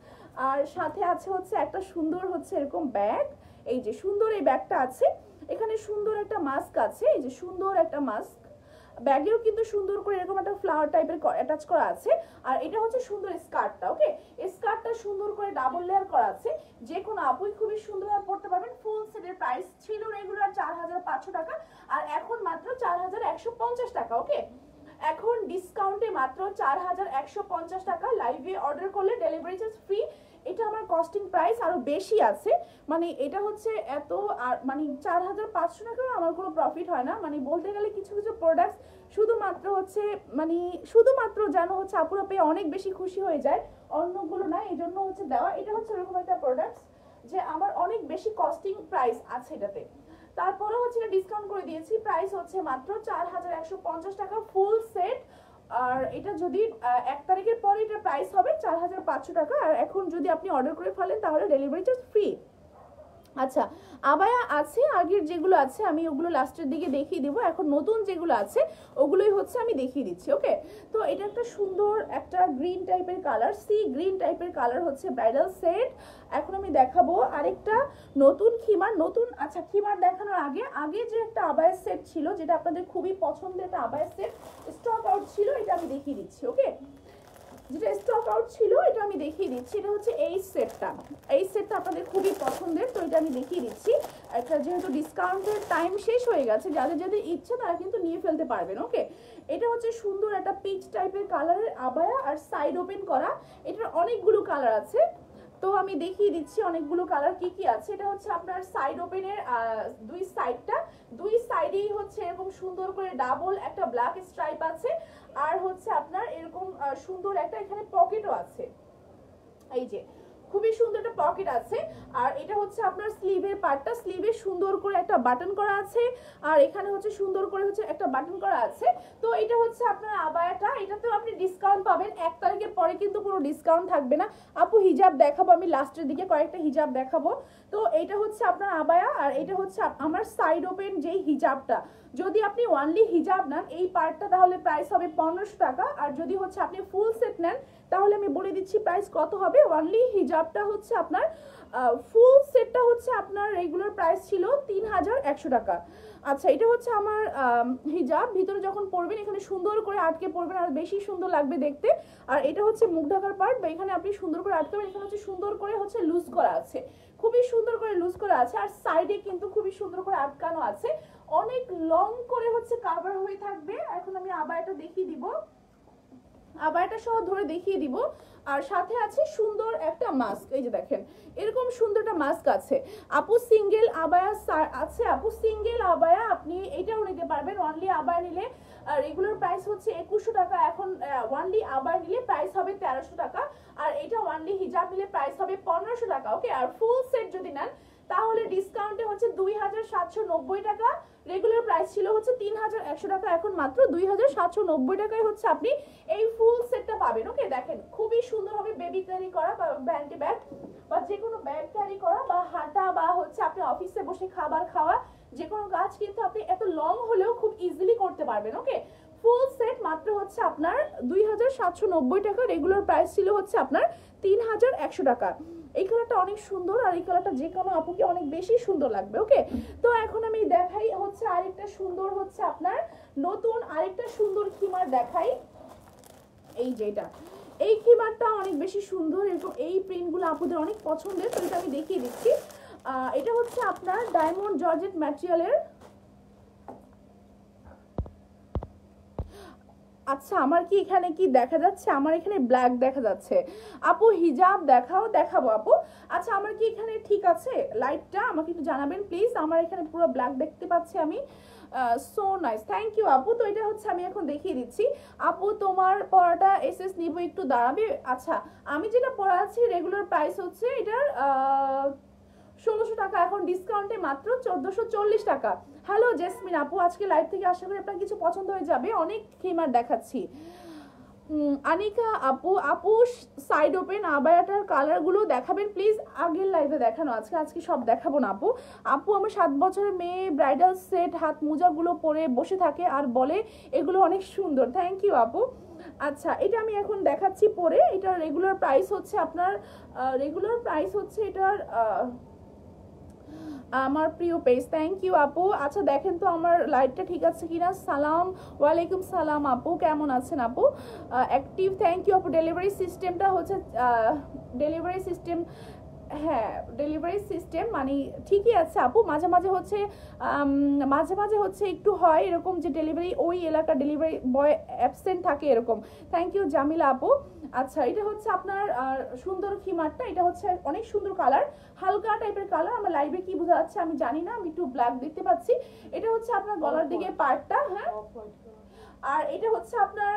আর সাথে আছে হচ্ছে একটা সুন্দর হচ্ছে এরকম ব্যাগ, এই যে সুন্দর এই ব্যাগটা আছে। এখানে সুন্দর একটা মাস্ক আছে, এই যে সুন্দর একটা মাস্ক। ব্যাগেও কিন্তু সুন্দর করে এরকম একটা ফ্লাওয়ার টাইপের অ্যাটাচ করা আছে। আর এটা হচ্ছে সুন্দর স্কার্টটা, ওকে। স্কার্টটা সুন্দর করে ডাবল লেয়ার করা আছে, যে কোনো আপুই খুবই সুন্দরভাবে পড়তে পারবেন। ফুল সেটের প্রাইস ছিল রেগুলার 4500 টাকা, আর এখন মাত্র 4150 টাকা, ওকে। এখন ডিসকাউন্টে মাত্র 4150 টাকা। লাইভে অর্ডার করলে ডেলিভারি চার্জ ফ্রি। এটা আমার কস্টিং প্রাইস আরো বেশি আছে, মানে এটা হচ্ছে এত, আর মানে 4500 টাকা আমার কোনো প্রফিট হয় না। মানে বলতে গেলে কিছু কিছু প্রোডাক্টস শুধুমাত্র হচ্ছে মানে শুধুমাত্র যেন হচ্ছে আপুরা পেয়ে অনেক বেশি খুশি হয়ে যায়, অন্যগুলো না, এই জন্য হচ্ছে দেওয়া। এটা হচ্ছে এরকম একটা প্রোডাক্টস যে আমার অনেক বেশি কস্টিং প্রাইস আছে এটাতে, তারপরে হচ্ছে ডিসকাউন্ট করে দিয়েছি। প্রাইস হচ্ছে মাত্র 4150 টাকা ফুল সেট। আর এটা যদি 1 তারিখের পরে এটা প্রাইস হবে 4500 টাকা। আর এখন যদি আপনি অর্ডার করে ফেলেন তাহলে ডেলিভারি চার্জ ফ্রি। আচ্ছা, আবায়া আছে, আগের যেগুলো আছে আমি ওগুলো লাস্টের দিকে দেখিয়ে দিব। এখন নতুন যেগুলো আছে ওগুলোই হচ্ছে আমি দেখিয়ে দিচ্ছি, ওকে। তো এটা একটা সুন্দর একটা গ্রিন টাইপের কালার, সি গ্রিন টাইপের কালার হচ্ছে ব্রাইডাল সেট। এখন আমি দেখাবো আরেকটা নতুন খিমার। নতুন, আচ্ছা খিমার দেখানোর আগে আগে যে একটা আবায়া সেট ছিল, যেটা আপনাদের খুবই পছন্দের একটা আবায়া সেট স্টক আউট ছিল, এটা আমি দেখিয়ে দিচ্ছি, ওকে। যেটা স্টক আউট ছিল এটা আমি দেখিয়ে দিচ্ছি। এটা হচ্ছে এই সেটটা, এই সেটটা আপনাদের খুবই পছন্দের, তো এটা আমি দেখিয়ে দিচ্ছি। একটা যেহেতু ডিসকাউন্টের টাইম শেষ হয়ে গেছে, যাদের যাদের ইচ্ছে তারা কিন্তু নিয়ে ফেলতে পারবেন, ওকে। এটা হচ্ছে সুন্দর একটা পিচ টাইপের কালারের আবায়া, আর সাইড ওপেন করা। এটার অনেকগুলো কালার আছে, তো আমি দেখিয়ে দিচ্ছি অনেকগুলো কালার কি কি আছে। এটা হচ্ছে আপনার সাইড ওপেনের দুই সাইডটা, দুই সাইডেই হচ্ছে এরকম সুন্দর করে ডাবল একটা ব্ল্যাক স্ট্রাইপ আছে। আর হচ্ছে আপনার এরকম সুন্দর একটা এখানে পকেটও আছে, এই যে খুবই সুন্দর একটা পকেট আছে। আর এটা হচ্ছে আপনার স্লিভের পার্টটা, স্লিভে সুন্দর করে একটা বাটন করা আছে, আর এখানে হচ্ছে সুন্দর করে হচ্ছে একটা বাটন করা আছে। তো এটা হচ্ছে আপনার আবায়াটা, এটাতেও আপনি ডিসকাউন্ট পাবেন। 1 তারিখের পরে কিন্তু কোনো ডিসকাউন্ট থাকবে না আপু। হিজাব দেখাবো আমি লাস্টের দিকে, কয়েকটা হিজাব দেখাবো। তো এটা হচ্ছে আপনার আবায়া, আর এটা হচ্ছে আমার সাইড ওপেন যেই হিজাবটা। যদি আপনি ওয়ানলি হিজাব নেন এই পার্টটা তাহলে প্রাইস হবে 1500 টাকা। আর যদি হচ্ছে আপনি ফুল সেট নেন তাহলে আমি বলে দিচ্ছি প্রাইস কত হবে। ওয়ানলি হিজাবটা হচ্ছে আপনার ফুল সেটটা হচ্ছে আপনার রেগুলার প্রাইস ছিল 3100 টাকা। আচ্ছা, এটা হচ্ছে আমার হিজাব। ভিতরে যখন পরবেন এখানে সুন্দর করে আটকে পরবেন, আর বেশি সুন্দর লাগবে দেখতে। আর এটা হচ্ছে মুখ ঢাকার পার্ট, বা এখানে আপনি সুন্দর করে আটকাবেন। এখানে হচ্ছে সুন্দর করে হচ্ছে লুজ করা আছে, খুবই সুন্দর করে লুজ করা আছে। আর সাইডে কিন্তু খুবই সুন্দর করে আটকানো আছে, অনেক লং করে হচ্ছে কাভার হয়ে থাকবে। এখন আমি আবার এটা দেখিয়ে দিব, আবার এটা সহ ধরে দেখিয়ে দিব। আর সাথে আছে সুন্দর একটা মাস্ক, এই যে দেখেন এরকম সুন্দর একটা মাস্ক আছে। আপু সিঙ্গেল আবায়া আছে, আপু সিঙ্গেল আবায়া আপনি এটাও নিতে পারবেন। ওয়ানলি আবায়া নিলে রেগুলার প্রাইস হচ্ছে 2100 টাকা, এখন ওয়ানলি আবায়া নিলে প্রাইস হবে 1300 টাকা। আর এটা ওয়ানলি হিজাব নিলে প্রাইস হবে 1500 টাকা। ওকে, আর ফুল সেট যদি নেন তাহলে ডিসকাউন্টে হচ্ছে 2790 টাকা। রেগুলার প্রাইস ছিল হচ্ছে 3100 টাকা, এখন মাত্র 2790 টাকায় হচ্ছে আপনি এই ফুল সেটটা পাবেন। ওকে, দেখেন খুবই সুন্দর হবে বেবি ক্যারি করা বা ব্যান্ডি ব্যাগ বা যে কোনো ব্যাগ ক্যারি করা বা হাঁটা বা হচ্ছে আপনি অফিসে বসে খাবার খাওয়া, যে কোনো কাজ কিন্তু আপনি এত লং হলেও খুব ইজিলি করতে পারবেন। ওকে, ফুল সেট মাত্র হচ্ছে আপনার 2790 টাকা। রেগুলার প্রাইস ছিল হচ্ছে আপনার 3100 টাকা। এই কালারটা অনেক সুন্দর, আর এই কালারটা যে কোনো আপুকে অনেক বেশি সুন্দর লাগবে। ওকে, তো এখন আমি দেখাই হচ্ছে আরেকটা সুন্দর হচ্ছে আপনার নতুন আরেকটা সুন্দর খিমার দেখাই। এই যেটা এই খিমারটা অনেক বেশি সুন্দর, এরকম এই প্রিন্টগুলো আপুদের অনেক পছন্দের। তো এটা আমি দেখিয়ে দিচ্ছি। এটা হচ্ছে আপনার ডায়মন্ড জর্জেট ম্যাটেরিয়ালের। আচ্ছা, আমার কি এখানে কি দেখা যাচ্ছে? আমার এখানে ব্ল্যাক দেখা যাচ্ছে। আপু হিজাব দেখাবো আপু। আচ্ছা, আমার কি এখানে ঠিক আছে লাইটটা? আমাকে একটু জানাবেন প্লিজ। আমার এখানে পুরো ব্ল্যাক দেখতে পাচ্ছি আমি। সো নাইস, থ্যাংক ইউ আপু। তো এটা হচ্ছে আমি এখন দেখিয়ে দিচ্ছি। আপু তোমার পড়াটা এসএস নিব, একটু দাঁড়াবে? আচ্ছা, আমি যেটা পড়াচ্ছি রেগুলার প্রাইস হচ্ছে এটার 1600 টাকা, এখন ডিসকাউন্টে মাত্র 1440 টাকা। হ্যালো জেসমিন আপু, আজকে লাইভ থেকে আশা করি আপনার কিছু পছন্দ হয়ে যাবে। অনেক খিমার দেখাচ্ছি। আনিকা আপু সাইড ওপেন আবায়াটার কালারগুলো দেখাবেন প্লিজ। আগের লাইভে দেখানো, আজকে সব দেখাবো না আপু। আপু আমার 7 বছরের মেয়ে ব্রাইডাল সেট হাত মোজাগুলো পরে বসে থাকে আর বলে এগুলো অনেক সুন্দর। থ্যাংক ইউ আপু। আচ্ছা, এটা আমি এখন দেখাচ্ছি পরে। এটার রেগুলার প্রাইস হচ্ছে আপনার এটার আমার প্রিয় পেজ। থ্যাংক ইউ আপু। আচ্ছা, দেখেন তো আমার লাইটটা ঠিক আছে কিনা। সালাম, ওয়ালাইকুম সালাম আপু, কেমন আছেন আপু? অ্যাক্টিভ, থ্যাংক ইউ আপু। ডেলিভারি সিস্টেমটা হচ্ছে ডেলিভারি সিস্টেম, হ্যাঁ ডেলিভারি সিস্টেম মানে ঠিকই আছে আপু। মাঝে মাঝে হচ্ছে একটু হয় এরকম যে ডেলিভারি ওই এলাকার ডেলিভারি বয় অ্যাবসেন্ট থাকে এরকম। থ্যাংক ইউ জামিলা আপু। আচ্ছা, এটা হচ্ছে আপনার সুন্দর খিমারটা, এটা হচ্ছে অনেক সুন্দর কালার, হালকা টাইপের কালার। আমার লাইভে কি বোঝা যাচ্ছে আমি জানি না, আমি একটু ব্ল্যাক দেখতে পাচ্ছি। এটা হচ্ছে আপনার গলার দিকে পার্টটা, হ্যাঁ। আর এটা হচ্ছে আপনার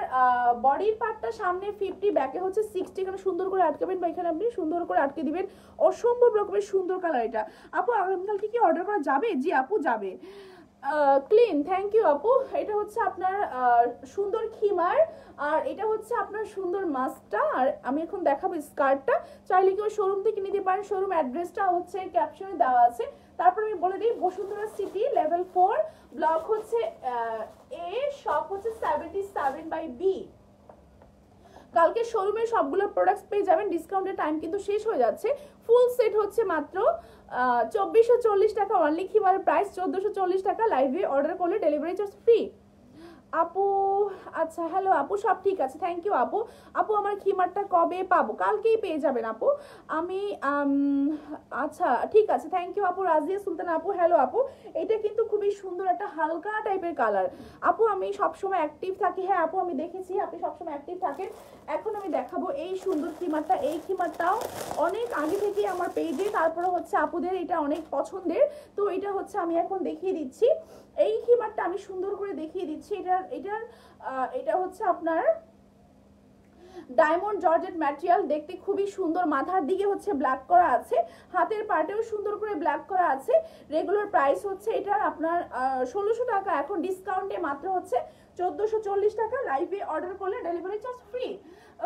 বডির পার্টটা সামনে 50, ব্যাকে হচ্ছে 60। এখানে সুন্দর করে আটকাবেন বা এখানে আপনি সুন্দর করে আটকে দিবেন। অসম্ভব রকমের সুন্দর কালার এটা। আপু আগামীকালকে কি অর্ডার করা যাবে? জি আপু যাবে। ক্লিন, থ্যাংক ইউ আপু। এটা হচ্ছে আপনার সুন্দর খিমার, আর এটা হচ্ছে আপনার সুন্দর মাস্কটা। আর আমি এখন দেখাবো স্কার্টটা। চাইলে কেউ শোরুম থেকে নিতে পারেন, শোরুম অ্যাড্রেসটা হচ্ছে ক্যাপশনে দেওয়া আছে। তারপর আমি বলে দিই বসুন্ধরা সিটি লেভেল 4 ব্লক হচ্ছে এ, শপ হচ্ছে 77/B। কালকে শোরুমে সবগুলো প্রোডাক্টস পেয়ে যাবেন। ডিসকাউন্টের টাইম কিন্তু শেষ হয়ে যাচ্ছে। ফুল সেট হচ্ছে মাত্র 2440 টাকা। অনলি খিমারের প্রাইস 1440 টাকা। লাইভে অর্ডার করলে ডেলিভারি চার্জ ফ্রি আপু। আচ্ছা, হ্যালো আপু, সব ঠিক আছে, থ্যাংক ইউ আপু। আপু আমার খিমারটা কবে পাবো? কালকেই পেয়ে যাবেন আপু। আমি আচ্ছা ঠিক আছে, থ্যাংক ইউ আপু। রাজিয়া সুলতানা আপু, হ্যালো আপু। এটা কিন্তু খুবই সুন্দর একটা হালকা টাইপের কালার। আপু আমি সবসময় অ্যাক্টিভ থাকি। হ্যাঁ আপু, আমি দেখেছি আপনি সবসময় অ্যাক্টিভ থাকেন। এখন আমি দেখাবো এই সুন্দর খিমারটা। এই খিমারটাও অনেক আগে থেকে আমার পেজে, তারপরে হচ্ছে আপুদের এটা অনেক পছন্দের। তো এটা হচ্ছে আমি এখন দেখিয়ে দিচ্ছি। এই খিমারটা আমি সুন্দর করে দেখিয়ে দিচ্ছি। এটা হচ্ছে আপনার ডায়মন্ড জর্জেট ম্যাটেরিয়াল, দেখতে খুবই সুন্দর, মাথার দিকে হচ্ছে ব্ল্যাক করা আছে, হাতের পার্টেও সুন্দর করে ব্ল্যাক করা আছে। রেগুলার প্রাইস হচ্ছে এটার আপনার 1600 টাকা, এখন ডিসকাউন্টে মাত্র হচ্ছে 1440 টাকা। লাইভে অর্ডার করলে ডেলিভারি চার্জ ফ্রি।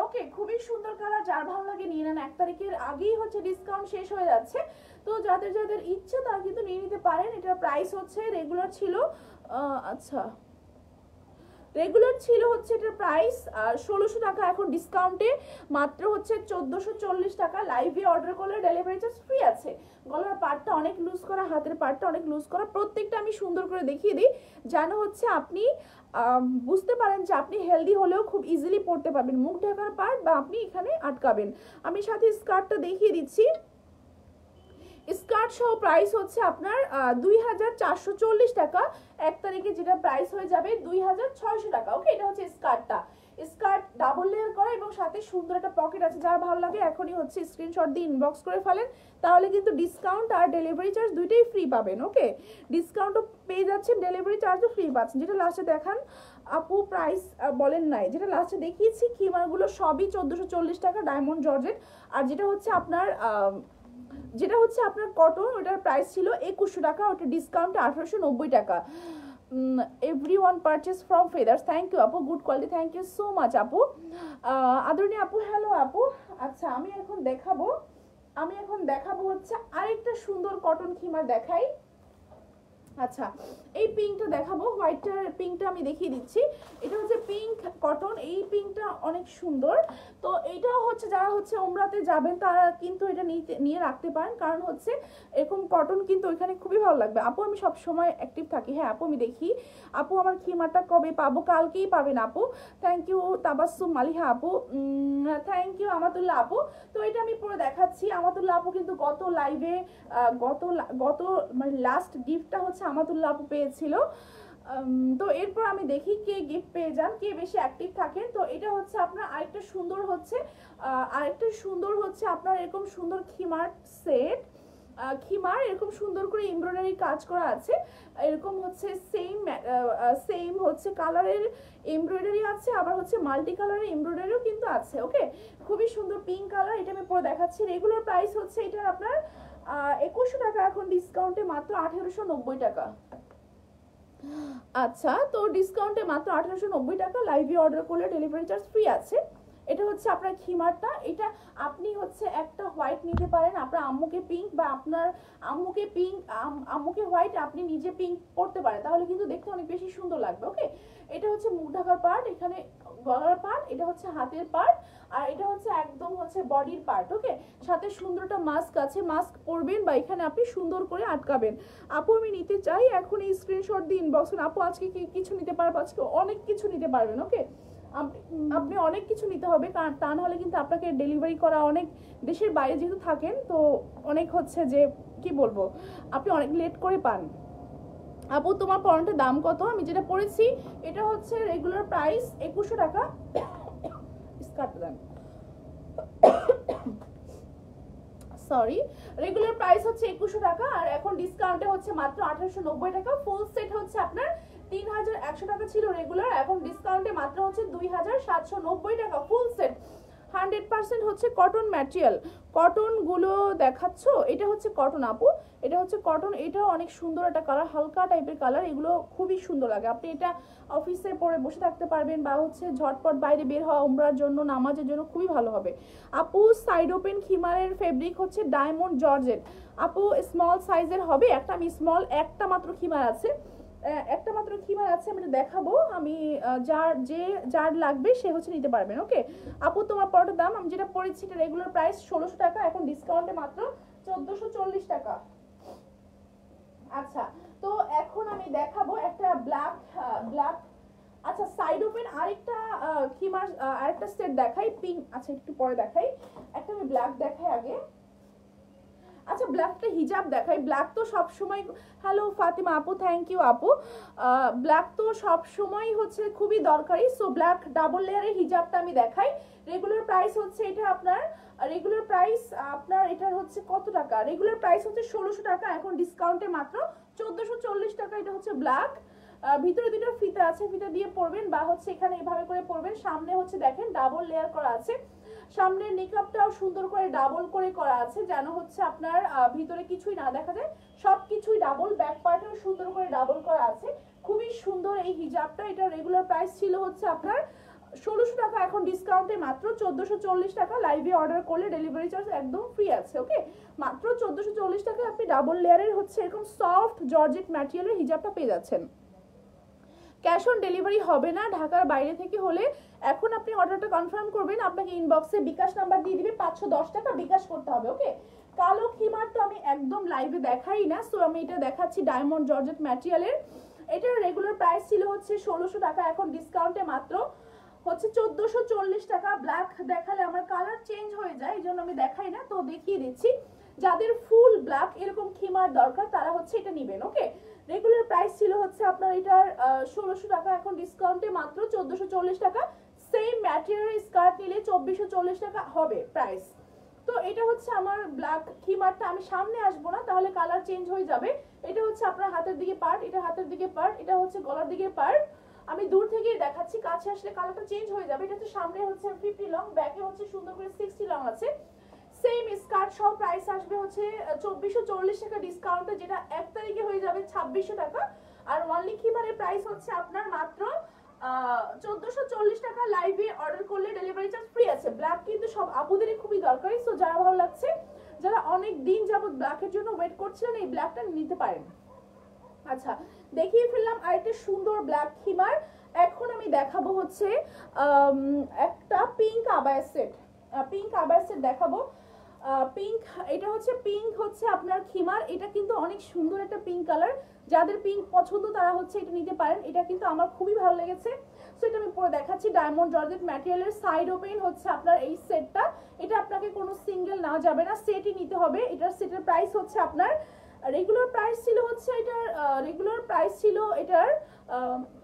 ওকে, খুবই সুন্দর কালার, যার ভালো লাগে নিয়ে নেন, 1 তারিখের আগেই হচ্ছে ডিসকাউন্ট শেষ হয়ে যাচ্ছে। তো যাদের যাদের ইচ্ছে তারা কিন্তু নিয়ে নিতে পারেন। এটার প্রাইস হচ্ছে রেগুলার ছিল আচ্ছা রেগুলার ছিল হচ্ছে এটার প্রাইস 1600 টাকা, এখন ডিসকাউন্টে মাত্র হচ্ছে 1440 টাকা। লাইভে অর্ডার করলে ডেলিভারি চার্জ ফ্রি আছে। গলার পার্টটা অনেক লুজ করা, হাতের পার্টটা অনেক লুজ করা, প্রত্যেকটা আমি সুন্দর করে দেখিয়ে দিই যেন হচ্ছে আপনি বুঝতে পারেন যে আপনি হেলদি হলেও খুব ইজিলি পরতে পারবেন। মুখ ঢাকার পার্ট বা আপনি এখানে আটকাবেন। আমি সাথে স্কার্টটা দেখিয়ে দিচ্ছি। স্কার্ট সহ প্রাইস হচ্ছে আপনার 2440 টাকা, 1 তারিখে যেটা প্রাইস হয়ে যাবে 2600 টাকা। ওকে, এটা হচ্ছে স্কার্টটা। স্কার্ট ডাবল লেয়ার করা এবং সাথে সুন্দর একটা পকেট আছে। যার ভালো লাগে এখনই হচ্ছে স্ক্রিনশট দিয়ে ইনবক্স করে ফেলেন, তাহলে কিন্তু ডিসকাউন্ট আর ডেলিভারি চার্জ দুইটাই ফ্রি পাবেন। ওকে, ডিসকাউন্টও পেয়ে যাচ্ছেন, ডেলিভারি চার্জও ফ্রি পাচ্ছেন। যেটা লাস্টে দেখান আপু প্রাইস বলেন নাই, যেটা লাস্টে দেখিয়েছি খিমারগুলো সবই 1440 টাকা ডায়মন্ড জর্জেট। আর যেটা হচ্ছে আপনার কটন, ওটার প্রাইস ছিল 2100 টাকা, ওটা ডিসকাউন্টে 1890 টাকা। Everyone purchase from Feathers, thank you আপু, good quality, thank you so much আপু। আদরণীয় আপু, হ্যালো আপু। আচ্ছা, আমি এখন দেখাবো হচ্ছে আরেকটা সুন্দর কটন খিমার দেখাই। আচ্ছা, এই পিঙ্কটা দেখাবো, হোয়াইটটার পিঙ্কটা আমি দেখিয়ে দিচ্ছি। এটা হচ্ছে পিঙ্ক কটন, এই পিঙ্কটা অনেক সুন্দর। তো এইটাও হচ্ছে যারা হচ্ছে ওমরাতে যাবেন তারা কিন্তু এটা নিয়ে রাখতে পারেন, কারণ হচ্ছে এরকম কটন কিন্তু ওইখানে খুবই ভালো লাগবে। আপু আমি সব সময় অ্যাক্টিভ থাকি। হ্যাঁ আপু, আমি দেখি। আপু আমার খিমারটা কবে পাবো? কালকেই পাবেন আপু। থ্যাংক ইউ তাবাসসুম মালিহা আপু, থ্যাংক ইউ আমাতুল্লাহ আপু। তো এটা আমি পরে দেখাচ্ছি। আমাতুল্লাহ আপু কিন্তু গত লাইভে গত মানে লাস্ট গিফটটা হচ্ছে আমাতুল্লাহ আপু পেয়েছিল। তো এরপর আমি দেখি কে গিফট পেয়ে যান, কে বেশি অ্যাক্টিভ থাকেন। তো এটা হচ্ছে আপনার আরেকটা সুন্দর হচ্ছে আপনার এরকম সুন্দর খিমার সেট, খিমার এরকম সুন্দর করে এমব্রয়ডারি কাজ করা আছে। এরকম হচ্ছে সেম হচ্ছে কালারের এমব্রয়ডারি আছে, আবার হচ্ছে মাল্টি কালারের এমব্রয়ডারিও কিন্তু আছে। ওকে, খুবই সুন্দর পিঙ্ক কালার। এটা আমি পরে দেখাচ্ছি। রেগুলার প্রাইস হচ্ছে এটার আপনার 2100 টাকা, এখন ডিসকাউন্টে মাত্র 1890 টাকা। আচ্ছা, তো ডিসকাউন্টে মাত্র 1890 টাকা। লাইভে অর্ডার করলে ডেলিভারি চার্জ ফ্রি আছে। এটা হচ্ছে আপনার খিমারটা। এটা আপনি হচ্ছে একটা হোয়াইট নিতে পারেন, আপনার আম্মুকে পিঙ্ক, বা আপনার আম্মুকে হোয়াইট, আপনি নিজে পিঙ্ক পরতে পারেন, তাহলে কিন্তু দেখতে অনেক বেশি সুন্দর লাগবে। ওকে, এটা হচ্ছে মুখ ঢাকার পার্ট, এখানে গলার পার্ট, এটা হচ্ছে হাতের পার্ট, আর এটা হচ্ছে একদম হচ্ছে বডির পার্ট। ওকে, সাথে সুন্দরটা মাস্ক আছে, মাস্ক পরবেন বা এখানে আপনি সুন্দর করে আটকাবেন। আপু আমি নিতে চাই, এখন এই স্ক্রিনশট দিয়ে ইনবক্স করুন। আপু আজকে কি কিছু নিতে পারবো? আজকে অনেক কিছু নিতে পারবেন। ওকে, আপনি অনেক কিছু নিতে হবে, কারণ তা নাহলে কিন্তু আপনাকে ডেলিভারি করা, অনেক দেশের বাইরে যেহেতু থাকেন তো অনেক হচ্ছে যে কি বলবো, আপনি অনেক লেট করে পান। আপু তোমার পরনটার দাম কত? আমি যেটা পরেছি এটা হচ্ছে রেগুলার প্রাইস 2100 টাকা। সরি, রেগুলার প্রাইস হচ্ছে 2100 টাকা, আর এখন ডিসকাউন্টে হচ্ছে মাত্র 1890 টাকা। ফুল সেট হচ্ছে আপনার 3100 টাকা ছিল রেগুলার, এখন ডিসকাউন্টে মাত্র হচ্ছে 2790 টাকা ফুল সেট। 100% হচ্ছে কটন ম্যাটেরিয়াল। কটন গুলো দেখাচ্ছ, এটা হচ্ছে কটন আপু, এটা হচ্ছে কটন। এটাও অনেক সুন্দর একটা কালার, হালকা টাইপের কালার, এগুলো খুবই সুন্দর লাগে। আপনি এটা অফিসে পরে বসে থাকতে পারবেন, বা হচ্ছে ঝটপট বাইরে বের হওয়া, উমরার জন্য, নামাজের জন্য খুবই ভালো হবে। আপু সাইড ওপেন খিমারের ফেব্রিক হচ্ছে ডায়মন্ড জর্জেট। আপু স্মল সাইজের হবে একটা, আমি স্মল একটা মাত্র খিমার আছে, আমি দেখাবো। আমি যার লাগবে সে হচ্ছে নিতে পারবেন। ওকে আপু, তোমার পরটার দাম, আমি যেটা পরেছি এটা রেগুলার প্রাইস 1600 টাকা, এখন ডিসকাউন্টে মাত্র 1440 টাকা। আচ্ছা, তো এখন আমি দেখাবো একটা ব্ল্যাক আচ্ছা সাইড ওপেন আরেকটা খিমার, আরেকটা সেট দেখাই পিঙ্ক। আচ্ছা একটু পরে দেখাই, একটা আমি ব্ল্যাক দেখাই আগে। আচ্ছা ব্ল্যাকটা হিজাব দেখাই। ব্ল্যাক তো সব সময়, হ্যালো ফাতিমা আপু, থ্যাংক ইউ আপু। ব্ল্যাক তো সব সময় হচ্ছে খুবই দরকারি, সো ব্ল্যাক ডাবল লেয়ারের হিজাবটা আমি দেখাই। রেগুলার প্রাইস হচ্ছে এটা আপনার, এটার হচ্ছে কত টাকা? রেগুলার প্রাইস হচ্ছে 1600 টাকা, এখন ডিসকাউন্টে মাত্র 1440 টাকা। এটা হচ্ছে ব্ল্যাক, ভিতরে দুটো ফিতা আছে, ফিতা দিয়ে পরবেন বা হচ্ছে এখানে এভাবে করে পরবেন। সামনে হচ্ছে দেখেন ডাবল লেয়ার করা আছে, সামনের নিকাবটাও সুন্দর করে ডাবল করে করা আছে, যেন হচ্ছে আপনার ভিতরে কিছুই না দেখা যায়, সবকিছুই ডাবল। ব্যাক পার্টেও সুন্দর করে ডাবল করা আছে, খুবই সুন্দর এই হিজাবটা। এটা রেগুলার প্রাইস ছিল হচ্ছে আপনার 1600 টাকা, এখন ডিসকাউন্টে মাত্র 1440 টাকা। লাইভে অর্ডার করলে ডেলিভারি চার্জ একদম ফ্রি আছে। ওকে, মাত্র 1440 টাকা আপনি ডাবল লেয়ারের হচ্ছে এরকম সফট জর্জেট ম্যাটেরিয়ালের হিজাবটা পেয়ে যাচ্ছেন। ক্যাশ অন ডেলিভারি হবে না, ঢাকার বাইরে থেকে হলে এখন আপনি অর্ডারটা কনফার্ম করবেন, আপনাকে ইনবক্সে বিকাশ নাম্বার দিয়ে দিবে, 510 টাকা বিকাশ করতে হবে। ওকে, কালো খিমার তো আমি একদম লাইভে দেখাই না, সো আমি এটা দেখাচ্ছি ডায়মন্ড জর্জেট ম্যাটেরিয়ালের। এটার রেগুলার প্রাইস ছিল হচ্ছে 1600 টাকা, এখন ডিসকাউন্টে মাত্র হচ্ছে 1440 টাকা। ব্ল্যাক দেখালে আমার কালার চেঞ্জ হয়ে যায়, এই জন্য আমি দেখাই না, তো দেখিয়ে দিচ্ছি। যাদের ফুল ব্ল্যাক এরকম খিমার দরকার তারা হচ্ছে এটা নেবেন। ওকে, রেগুলার প্রাইস ছিল হচ্ছে আপনার এটার 1600 টাকা, এখন ডিসকাউন্টে মাত্র 1440 টাকা। সেম ম্যাটেরিয়ালের স্কার্ট নিলে 2440 টাকা হবে প্রাইস। তো এটা হচ্ছে আমার ব্ল্যাক খিমারটা, আমি সামনে আসবো না তাহলে কালার চেঞ্জ হয়ে যাবে। এটা হচ্ছে আপনার হাতের দিকে পার্ট, এটা হাতের দিকে পার্ট, এটা হচ্ছে গলার দিকে পার্ট। আমি দূর থেকে দেখাচ্ছি, কাছে আসলে কালারটা চেঞ্জ হয়ে যাবে। এটা হচ্ছে সামনে হচ্ছে 50 লং, ব্যাকে হচ্ছে সুন্দর করে 60 লং আছে। সেম স্কার্ট সব প্রাইস আসবে হচ্ছে 2440 টাকা ডিসকাউন্টে, যেটা 1 তারিখে হয়ে যাবে 2600 টাকা। আর ওয়ানলি খিমারের প্রাইস হচ্ছে আপনার মাত্র 1440 টাকা। লাইভে অর্ডার করলে ডেলিভারি চার্জ ফ্রি আছে। ব্ল্যাক কিন্তু সব আপুদেরই খুবই দরকারি, সো যারা ভালো লাগছে, যারা অনেক দিন যাবত ব্ল্যাকের জন্য ওয়েট করছিলেন, এই ব্ল্যাকটা নিতে পারেন। আচ্ছা, দেখিয়ে ফেললাম আরেকটা সুন্দর ব্ল্যাক খিমার। এখন আমি দেখাবো হচ্ছে একটা pink abaya set, pink abaya set দেখাবো। পিঙ্ক, এটা হচ্ছে পিঙ্ক হচ্ছে আপনার খিমার, এটা কিন্তু অনেক সুন্দর একটা পিঙ্ক কালার। যাদের পিঙ্ক পছন্দ তারা হচ্ছে এটা নিতে পারেন, এটা কিন্তু আমার খুবই ভালো লেগেছে। সো এটা আমি পরে দেখাচ্ছি। ডায়মন্ড জর্জেট ম্যাটেরিয়ালের সাইড ওপেন হচ্ছে আপনার এই সেটটা, এটা আপনাকে কোনো সিঙ্গেল না যাবে না, সেটই নিতে হবে। এটার সেটের প্রাইস হচ্ছে আপনার রেগুলার প্রাইস ছিল হচ্ছে এটার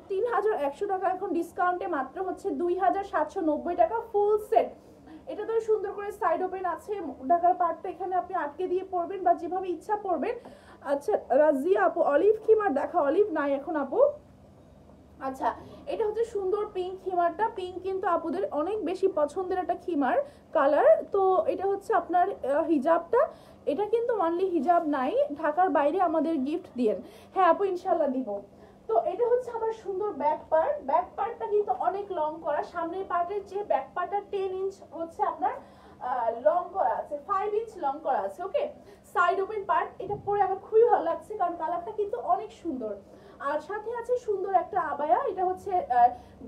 3100 টাকা, এখন ডিসকাউন্টে মাত্র হচ্ছে 2790 টাকা ফুল সেট। এটা তো সুন্দর করে সাইড ওপেন আছে, ঢাকার পার্টটা এখানে আপনি আটকে দিয়ে পরবেন বা যেভাবে ইচ্ছা পরবেন। আচ্ছা রাজিয়া আপু, অলিভ খিমার দেখা, অলিভ নাই এখন আপু। আচ্ছা, এটা হচ্ছে সুন্দর পিঙ্ক খিমারটা, পিঙ্ক কিন্তু আপুদের অনেক বেশি পছন্দের একটা খিমার কালার। তো এটা হচ্ছে আপনার হিজাবটা, এটা কিন্তু অনলি হিজাব নাই, ঢাকার বাইরে আমাদের গিফট দিয়েন। হ্যাঁ আপু ইনশাল্লাহ দিব। তো এটা হচ্ছে আমার সুন্দর ব্যাক পার্ট, ব্যাক পার্টটা কিন্তু অনেক লং করা, সামনের পার্টের যে ব্যাক পার্টটা 10 ইঞ্চ হচ্ছে আপনার লং করা আছে, 5 ইঞ্চ লং করা আছে। ওকে, সাইড ওপেন পার্ট, এটা পরে আমার খুবই ভালো লাগছে কারণ কালারটা কিন্তু অনেক সুন্দর। আর সাথে আছে সুন্দর একটা আবায়া, এটা হচ্ছে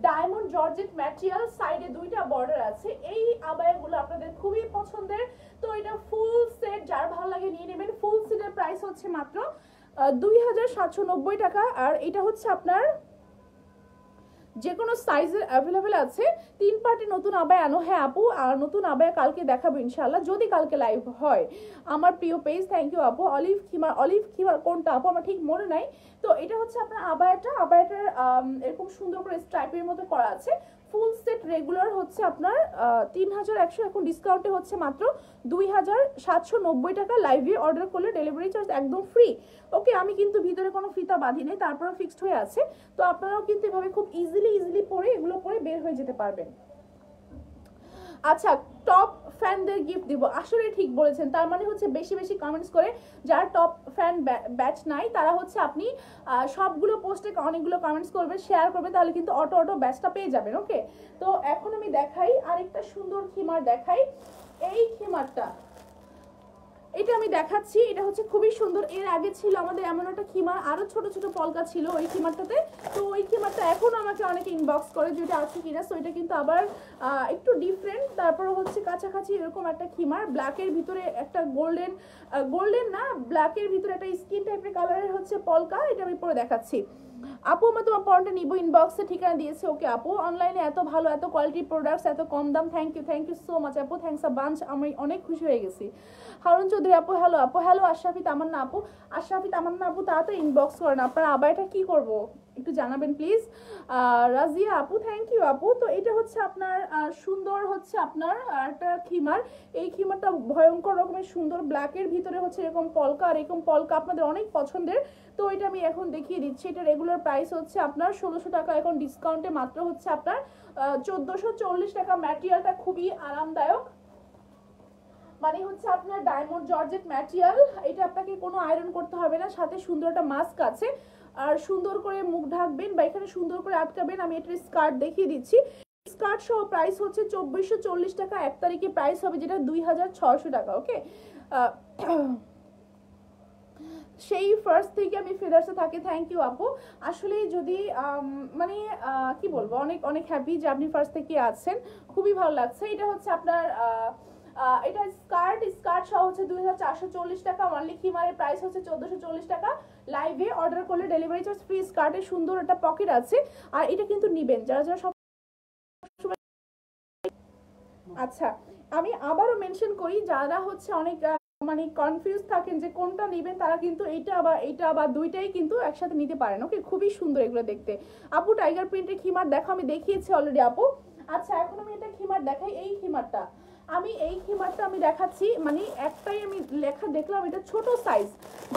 ডায়মন্ড জর্জেট ম্যাটেরিয়াল, সাইডে দুইটা বর্ডার আছে। এই আবায়াগুলো আপনাদের খুবই পছন্দের, তো এটা ফুল সেট যার ভালো লাগে নিয়ে নেবেন। ফুল সেটের প্রাইস হচ্ছে মাত্র 2790 টাকা। আর এটা হচ্ছে আপনার যে কোনো সাইজের অ্যাভেলেবেল আছে। 3 পার্টি নতুন আবায়া আনো। হ্যাঁ আপু, আর নতুন আবায়া কালকে দেখাবো ইনশাল্লাহ, যদি কালকে লাইভ হয় আমার প্রিয় পেজ। থ্যাংক ইউ আপু। অলিভ খিমার কোনটা আপু আমার ঠিক মনে নাই। তো এটা হচ্ছে আপনার আবায়াটার এরকম সুন্দর করে স্ট্রাইপের মতো করা আছে। ফুল সেট রেগুলার হচ্ছে আপনার 3100, এখন ডিসকাউন্টে হচ্ছে মাত্র 2790 টাকা। লাইভে অর্ডার করলে ডেলিভারি চার্জ একদম ফ্রি। ওকে, আমি কিন্তু ভিতরে কোনো ফিতা বাঁধি নাই, তারপরে ফিক্সড হয়ে আছে। তো আপনারাও কিন্তু এভাবে খুব ইজিলি পরে এগুলো পরে বের হয়ে যেতে পারবেন। আচ্ছা, টপ ফ্যানদের গিফট দিব, আসলে ঠিক বলেছেন। তার মানে হচ্ছে বেশি বেশি কমেন্টস করে যারা টপ ফ্যান ব্যাচ নাই তারা হচ্ছে আপনি সবগুলো পোস্টে অনেকগুলো কমেন্টস করবেন, শেয়ার করবেন, তাহলে কিন্তু অটো ব্যাচটা পেয়ে যাবেন। ওকে, তো এখন আমি দেখাই আরেকটা সুন্দর খিমার দেখাই। এই খিমারটা, এটা আমি দেখাচ্ছি, এটা হচ্ছে খুবই সুন্দর। এর আগে ছিল আমাদের এমন একটা খিমার, আরো ছোট ছোট পলকা ছিল ওই খিমারটাতে। তো ওই খিমারটা এখন আমাকে অনেকে ইনবক্স করে যে এটা আছে কিনা। সো এটা কিন্তু আবার একটু ডিফারেন্ট। তারপরে হচ্ছে কাছাকাছি এরকম একটা খিমার, ব্ল্যাকের ভিতরে একটা গোল্ডেন না, ব্ল্যাকের ভিতরে একটা স্কিন টাইপের কালারের হচ্ছে পলকা। এটা আমি পরে দেখাচ্ছি। আপু আমি তোমার পয়েন্টটা নিব, ইনবক্সে ঠিকানা দিয়েছি। ওকে আপু, অনলাইনে এত ভালো এত কোয়ালিটি প্রোডাক্টস এত কম দাম, থ্যাংক ইউ সো মাচ আপু, থ্যাংকস আ বাঞ্চ। আমি অনেক খুশি হয়ে গেছি। হারুন চৌধুরী আপু হ্যালো আশরাফি তামান্না আপু, তাড়াতাড়ি ইনবক্স করেন। আপনারা আবার এটা কি করবো, একটু জানাবেন প্লিজ। রাজিয়া আপু থ্যাংক ইউ আপু। তো এটা হচ্ছে আপনার সুন্দর হচ্ছে আপনার একটা খিমার। এই খিমারটা ভয়ঙ্কর রকমের সুন্দর, ব্ল্যাকের ভিতরে হচ্ছে এরকম পলকা, আর এরকম পলকা আপনাদের অনেক পছন্দের। তো এটা আমি এখন দেখিয়ে দিচ্ছি। এটা রেগুলার প্রাইস হচ্ছে আপনার 1600 টাকা, এখন ডিসকাউন্টে মাত্র হচ্ছে আপনার 1440 টাকা। ম্যাটেরিয়ালটা খুবই আরামদায়ক, মানে হচ্ছে আপনার ডায়মন্ড জর্জেট ম্যাটেরিয়াল। এটা আপনাকে কোনো আয়রন করতে হবে না, সাথে সুন্দর একটা মাস্ক আছে, আর সুন্দর করে মুখ ঢাকবেন বা এখানে সুন্দর করে আটকাবেন। আমি এটার স্কার্ট দেখিয়ে দিচ্ছি। স্কার্ট সহ প্রাইস হচ্ছে 2440 টাকা। 1 তারিখে প্রাইস হবে যেটা 2600 টাকা। ওকে, সেই ফার্স্ট থেকে আমি ফেদার্সে থাকি। থ্যাংক ইউ আপু। আসলে যদি মানে কি বলবো, অনেক অনেক হ্যাপি যে আপনি ফার্স্ট থেকে আছেন, খুবই ভালো লাগছে। এটা হচ্ছে আপনার এটা স্কার্ট সহ হচ্ছে 2440 টাকা। অনলি খিমারের প্রাইস হচ্ছে 1440 টাকা। লাইভে অর্ডার করলে ডেলিভারি চার্জ ফ্রি। স্কার্টের সুন্দর একটা পকেট আছে, আর এটা কিন্তু নিবেন যারা যারা সব। আচ্ছা, আমি আবারও মেনশন করি, যারা হচ্ছে অনেক মানে কনফিউজ থাকেন যে কোনটা নেবেন, তারা কিন্তু এইটা বা দুইটাই কিন্তু একসাথে নিতে পারেন। ওকে, খুবই সুন্দর এগুলো দেখতে। আপু টাইগার প্রিন্টের খিমার দেখো, আমি দেখিয়েছি অলরেডি আপু। আচ্ছা, এখন আমি এটা খিমার দেখাই। এই খিমারটা আমি দেখাচ্ছি, মানে একটাই আমি লেখা দেখলাম, এটা ছোট সাইজ।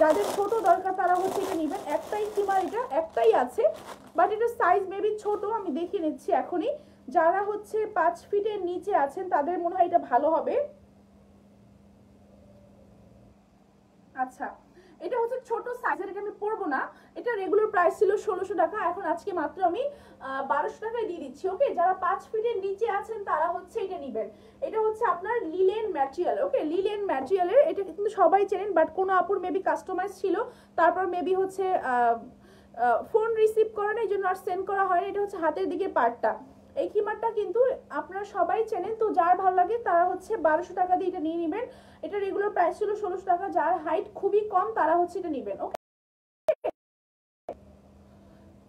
যাদের ছোট দরকার তারা হচ্ছে এটা নেবেন। একটাই খিমার, এটা একটাই আছে, বাট এটা সাইজ মেবি ছোট। আমি দেখিয়ে নিচ্ছি এখনই। যারা হচ্ছে 5 ফিটের নিচে আছেন তাদের মনে হয় এটা ভালো হবে। আচ্ছা, এটা হচ্ছে ছোট সাইজের, এটা আমি পরবো না। এটা রেগুলার প্রাইস ছিল 1600 টাকা, এখন আজকে মাত্র আমি 1200 টাকায় দিয়ে দিচ্ছি। ওকে, যারা 5 ফিটের নিচে আছেন তারা হচ্ছে এটা নেবেন। এটা হচ্ছে আপনার লিলেন ম্যাটেরিয়াল। ওকে, লিলেন ম্যাটেরিয়ালের, এটা কিন্তু সবাই চেনেন, বাট কোনো আপুর মেবি কাস্টমাইজ ছিল, তারপর মেবি হচ্ছে ফোন রিসিভ করে না, এই জন্য আর সেন্ড করা হয়নি। এটা হচ্ছে হাতের দিকে পার্টটা। এই খিমারটা কিন্তু আপনারা সবাই চেনেন, তো যার ভালো লাগে তারা হচ্ছে 1200 টাকা দিয়ে এটা নিয়ে নেবেন। এটা রেগুলার প্রাইস ছিল 1600 টাকা। যার হাইট খুবই কম তারা হচ্ছে এটা নেবেন। ওকে,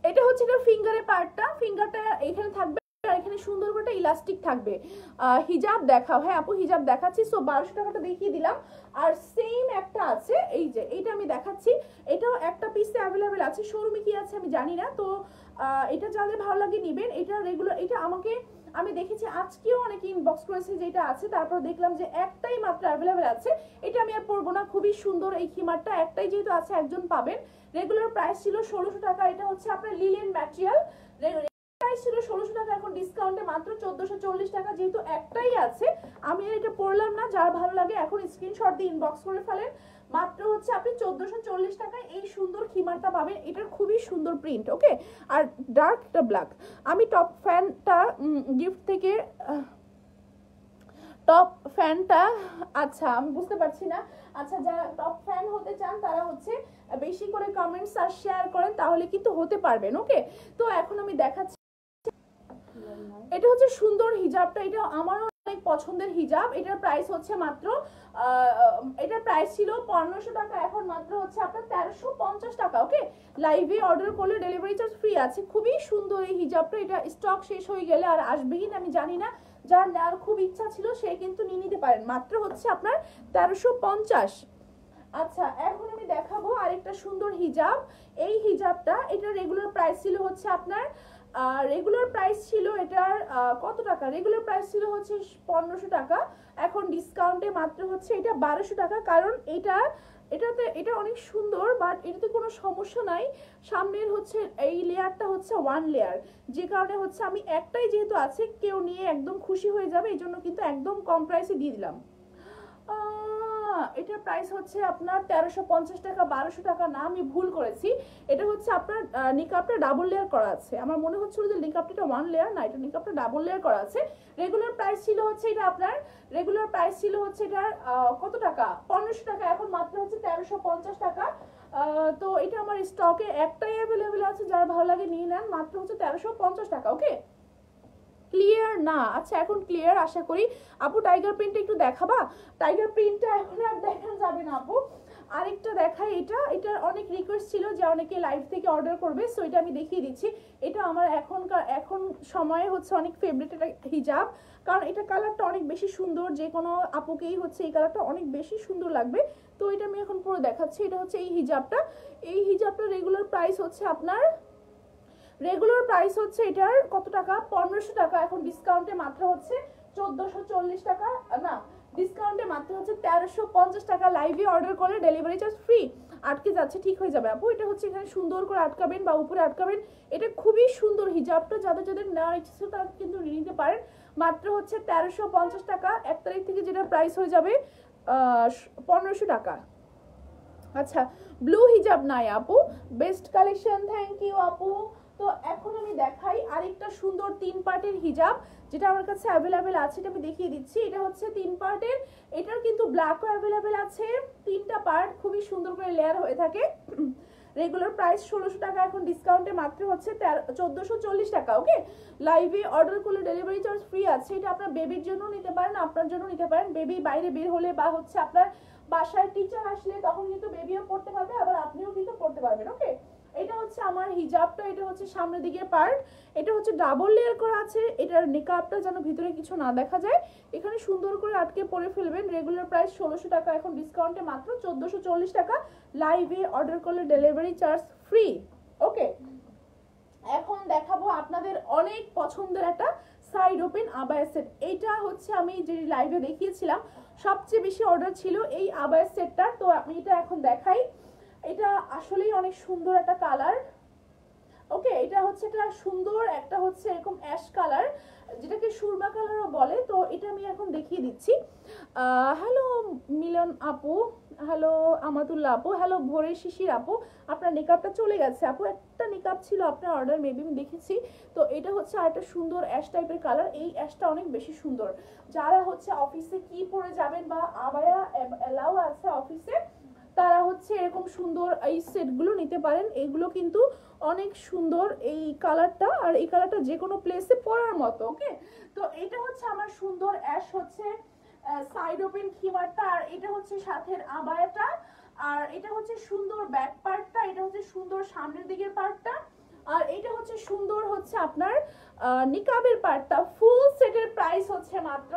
এটা হচ্ছে এটা ফিঙ্গারের পার্টটা। ফিঙ্গারটা এখানে থাকবে, আর এখানে সুন্দর করে ইলাস্টিক থাকবে। হিজাব দেখাও। হ্যাঁ আপু, হিজাব দেখাচ্ছি। সো 1200 টাকাটা দেখিয়ে দিলাম। আর সেম একটা আছে, এই যে এইটা আমি দেখাচ্ছি। এটাও একটা পিসে অ্যাভেলেবেল আছে, শোরুমে কি আছে আমি জানি না। তো এটা যাদের ভালো লাগে নেবেন। এটা রেগুলার, এটা আমি দেখেছি আজকেও অনেকে ইনবক্স করেছে যেটা আছে, তারপর দেখলাম যে একটাই মাত্র অ্যাভেলেবেল আছে। এটা আমি আর পরবো না, খুবই সুন্দর এই খিমারটা। একটাই যেহেতু আছে, একজন পাবেন। রেগুলার প্রাইস ছিল 1600 টাকা। এটা হচ্ছে আপনার লিলেন ম্যাটেরিয়াল। প্রাইস ছিল 1600 টাকা, এখন ডিসকাউন্টে মাত্র 1440 টাকা। যেহেতু একটাই আছে আমি আর এটা পরলাম না। যার ভালো লাগে এখন স্ক্রিনশট দিয়ে ইনবক্স করে ফেলেন। মাত্র হচ্ছে আপনি 1440 টাকায় এই সুন্দর খিমারটা পাবেন। এটার খুবই সুন্দর প্রিন্ট। ওকে, আর ডার্ক একটা ব্ল্যাক। আমি টপ ফ্যানটা গিফট থেকে টপ ফ্যানটা, আচ্ছা আমি বুঝতে পারছি না। আচ্ছা, যারা টপ ফ্যান হতে চান তারা হচ্ছে বেশি করে কমেন্টস আর শেয়ার করেন, তাহলে কিন্তু হতে পারবেন। ওকে, তো এখন আমি দেখাচ্ছি। এটা হচ্ছে সুন্দর হিজাবটা, এটা আমারও অনেক পছন্দের হিজাব। এটার প্রাইস হচ্ছে মাত্র এটার প্রাইস ছিল 1500 টাকা, এখন মাত্র হচ্ছে আপনার 1350 টাকা। ওকে, লাইভে অর্ডার করলে ডেলিভারি চার্জ ফ্রি আছে। খুবই সুন্দর এই হিজাবটা। এটা স্টক শেষ হয়ে গেলে আর আসবেই না আমি জানি না, যার নেওয়ার খুব ইচ্ছা ছিল সে কিন্তু নিয়ে নিতে পারেন। মাত্র হচ্ছে আপনার 1350। আচ্ছা, এখন আমি দেখাবো আরেকটা সুন্দর হিজাব। এই হিজাবটা, এটা রেগুলার প্রাইস ছিল হচ্ছে আপনার রেগুলার প্রাইস ছিল এটার কত টাকা, রেগুলার প্রাইস ছিল হচ্ছে 1500 টাকা। এখন ডিসকাউন্টে মাত্র হচ্ছে এটা 1200 টাকা। কারণ এটা অনেক সুন্দর, বাট এটাতে কোনো সমস্যা নাই। সামনের হচ্ছে এই লেয়ারটা হচ্ছে 1 লেয়ার, যে কারণে হচ্ছে আমি একটাই যেহেতু আছে, কেউ নিয়ে একদম খুশি হয়ে যাবে, এই জন্য কিন্তু একদম কম প্রাইসে দিয়ে দিলাম। এটার প্রাইস হচ্ছে আপনার 1350 টাকা, 1200 টাকা না, আমি ভুল করেছি। এটা হচ্ছে আপনার নিকাপটা ডাবল লেয়ার করা আছে। আমার মনে হচ্ছিল যে নিকাপটা 1 লেয়ার, না, এটা নিকাপটা ডাবল লেয়ার করা আছে। রেগুলার প্রাইস ছিল হচ্ছে এটা আপনার এটার কত টাকা, 1500 টাকা, এখন মাত্র হচ্ছে 1350 টাকা। তো এটা আমার স্টকে একটাই অ্যাভেলেবেল আছে, যার ভালো লাগে নিয়ে নেন। মাত্র হচ্ছে 1350 টাকা। ওকে, ক্লিয়ার না? আচ্ছা, এখন ক্লিয়ার আশা করি। আপু টাইগার প্রিন্টটা একটু দেখাবা? টাইগার প্রিন্টটা এখন আর দেখানো যাবে না আপু, আরেকটা দেখাই। এটার অনেক রিকোয়েস্ট ছিল যে অনেকে লাইভ থেকে অর্ডার করবে, সো এটা আমি দেখিয়ে দিচ্ছি। এটা আমার এখন সময়ে হচ্ছে অনেক ফেভারিট একটা হিজাব, কারণ এটা কালারটা অনেক বেশি সুন্দর। যে কোনো আপুকেই হচ্ছে এই কালারটা অনেক বেশি সুন্দর লাগবে। তো এটা আমি এখন পুরো দেখাচ্ছি। এটা হচ্ছে এই হিজাবটা রেগুলার প্রাইস হচ্ছে আপনার রেগুলার প্রাইস হচ্ছে এটার কত টাকা, 1500 টাকা, এখন ডিসকাউন্টে মাত্র হচ্ছে 1440 টাকা, না ডিসকাউন্টে মাত্র হচ্ছে 1350 টাকা। লাইভে অর্ডার করলে ডেলিভারি চার্জ ফ্রি। আটকে যাচ্ছে, ঠিক হয়ে যাবে আপু। এটা হচ্ছে এখানে সুন্দর করে আটকাবেন বা উপরে আটকাবেন। এটা খুবই সুন্দর হিজাবটা, যাদের যাদের নেওয়ার ইচ্ছে তারা কিন্তু নিতে পারেন। মাত্র হচ্ছে 1350 টাকা। 1 তারিখ থেকে যেটা প্রাইস হয়ে যাবে 1500 টাকা। আচ্ছা, ব্লু হিজাব নাই আপু, বেস্ট কালেকশন, থ্যাংক ইউ আপু। তো এখন আমি দেখাই আরেকটা সুন্দর 3 পার্টের হিজাব, যেটা আমার কাছে অ্যাভেলেবেল আছে, এটা আমি দেখিয়ে দিচ্ছি। এটা হচ্ছে 3 পার্টের, এটার কিন্তু ব্ল্যাকও অ্যাভেলেবেল আছে। 3টা পার্ট খুবই সুন্দর করে লেয়ার হয়ে থাকে। রেগুলার প্রাইস 1600 টাকা, এখন ডিসকাউন্টে মাত্র হচ্ছে 1440 টাকা। ওকে, লাইভে অর্ডার করলে ডেলিভারি চার্জ ফ্রি আছে। এটা আপনার বেবির জন্য নিতে পারেন, আপনার জন্য নিতে পারেন। বেবি বাইরে বের হলে বা হচ্ছে আপনার বাসায় টিচার আসলে তখন কিন্তু বেবিও পড়তে পারবে, আবার আপনিও কিন্তু পড়তে পারবেন। ওকে, এটা হচ্ছে আমার হিজাবটা, এটা হচ্ছে সামনের দিকের পার্ট, এটা হচ্ছে ডাবল লেয়ার করা আছে। এটার নিকাবটা যেন ভিতরে কিছু না দেখা যায়, এখানে সুন্দর করে আটকে পরে ফেলবেন। রেগুলার প্রাইস 1600 টাকা, এখন ডিসকাউন্টে মাত্র 1440 টাকা। লাইভে অর্ডার করলে ডেলিভারি চার্জ ফ্রি। ওকে, এখন দেখাবো আপনাদের অনেক পছন্দের একটা সাইড ওপেন আবায়া সেট। এইটা হচ্ছে আমি যে লাইভে দেখিয়েছিলাম, সবচেয়ে বেশি অর্ডার ছিল এই আবায়া সেটটার। তো আমি এটা এখন দেখাই। এটা আসলেই অনেক সুন্দর একটা কালার। ওকে, এটা হচ্ছে একটা সুন্দর, একটা হচ্ছে এরকম অ্যাশ কালার, যেটাকে সুরমা কালারও বলে। তো এটা আমি এখন দেখিয়ে দিচ্ছি। হ্যালো মিলন আপু, হ্যালো আমাতুল্লাহ আপু, হ্যালো ভোরের শিশির আপু। আপনার নিকাবটা চলে গেছে আপু, একটা নিকাব ছিল আপনার অর্ডার, মেবি আমি দেখেছি। তো এটা হচ্ছে আরেকটা সুন্দর অ্যাশ টাইপের কালার। এই অ্যাশটা অনেক বেশি সুন্দর। যারা হচ্ছে অফিসে কি পরে যাবেন বা আবায়া এলাও আছে অফিসে, তারা হচ্ছে এরকম সুন্দর এই সেটগুলো নিতে পারেন। এগুলো কিন্তু অনেক সুন্দর এই কালারটা, আর এই কালারটা যে কোনো প্লেসে পরার মতো। ওকে, তো এটা হচ্ছে আমার সুন্দর অ্যাশ হচ্ছে সাইড ওপেন খিমারটা, আর এটা হচ্ছে সাথের আবায়াটা, আর এটা হচ্ছে সুন্দর ব্যাক পার্টটা, এটা হচ্ছে সুন্দর সামনের দিকের পার্টটা, আর এটা হচ্ছে সুন্দর হচ্ছে আপনার নিকাবের পার্টটা। ফুল সেটের প্রাইস হচ্ছে মাত্র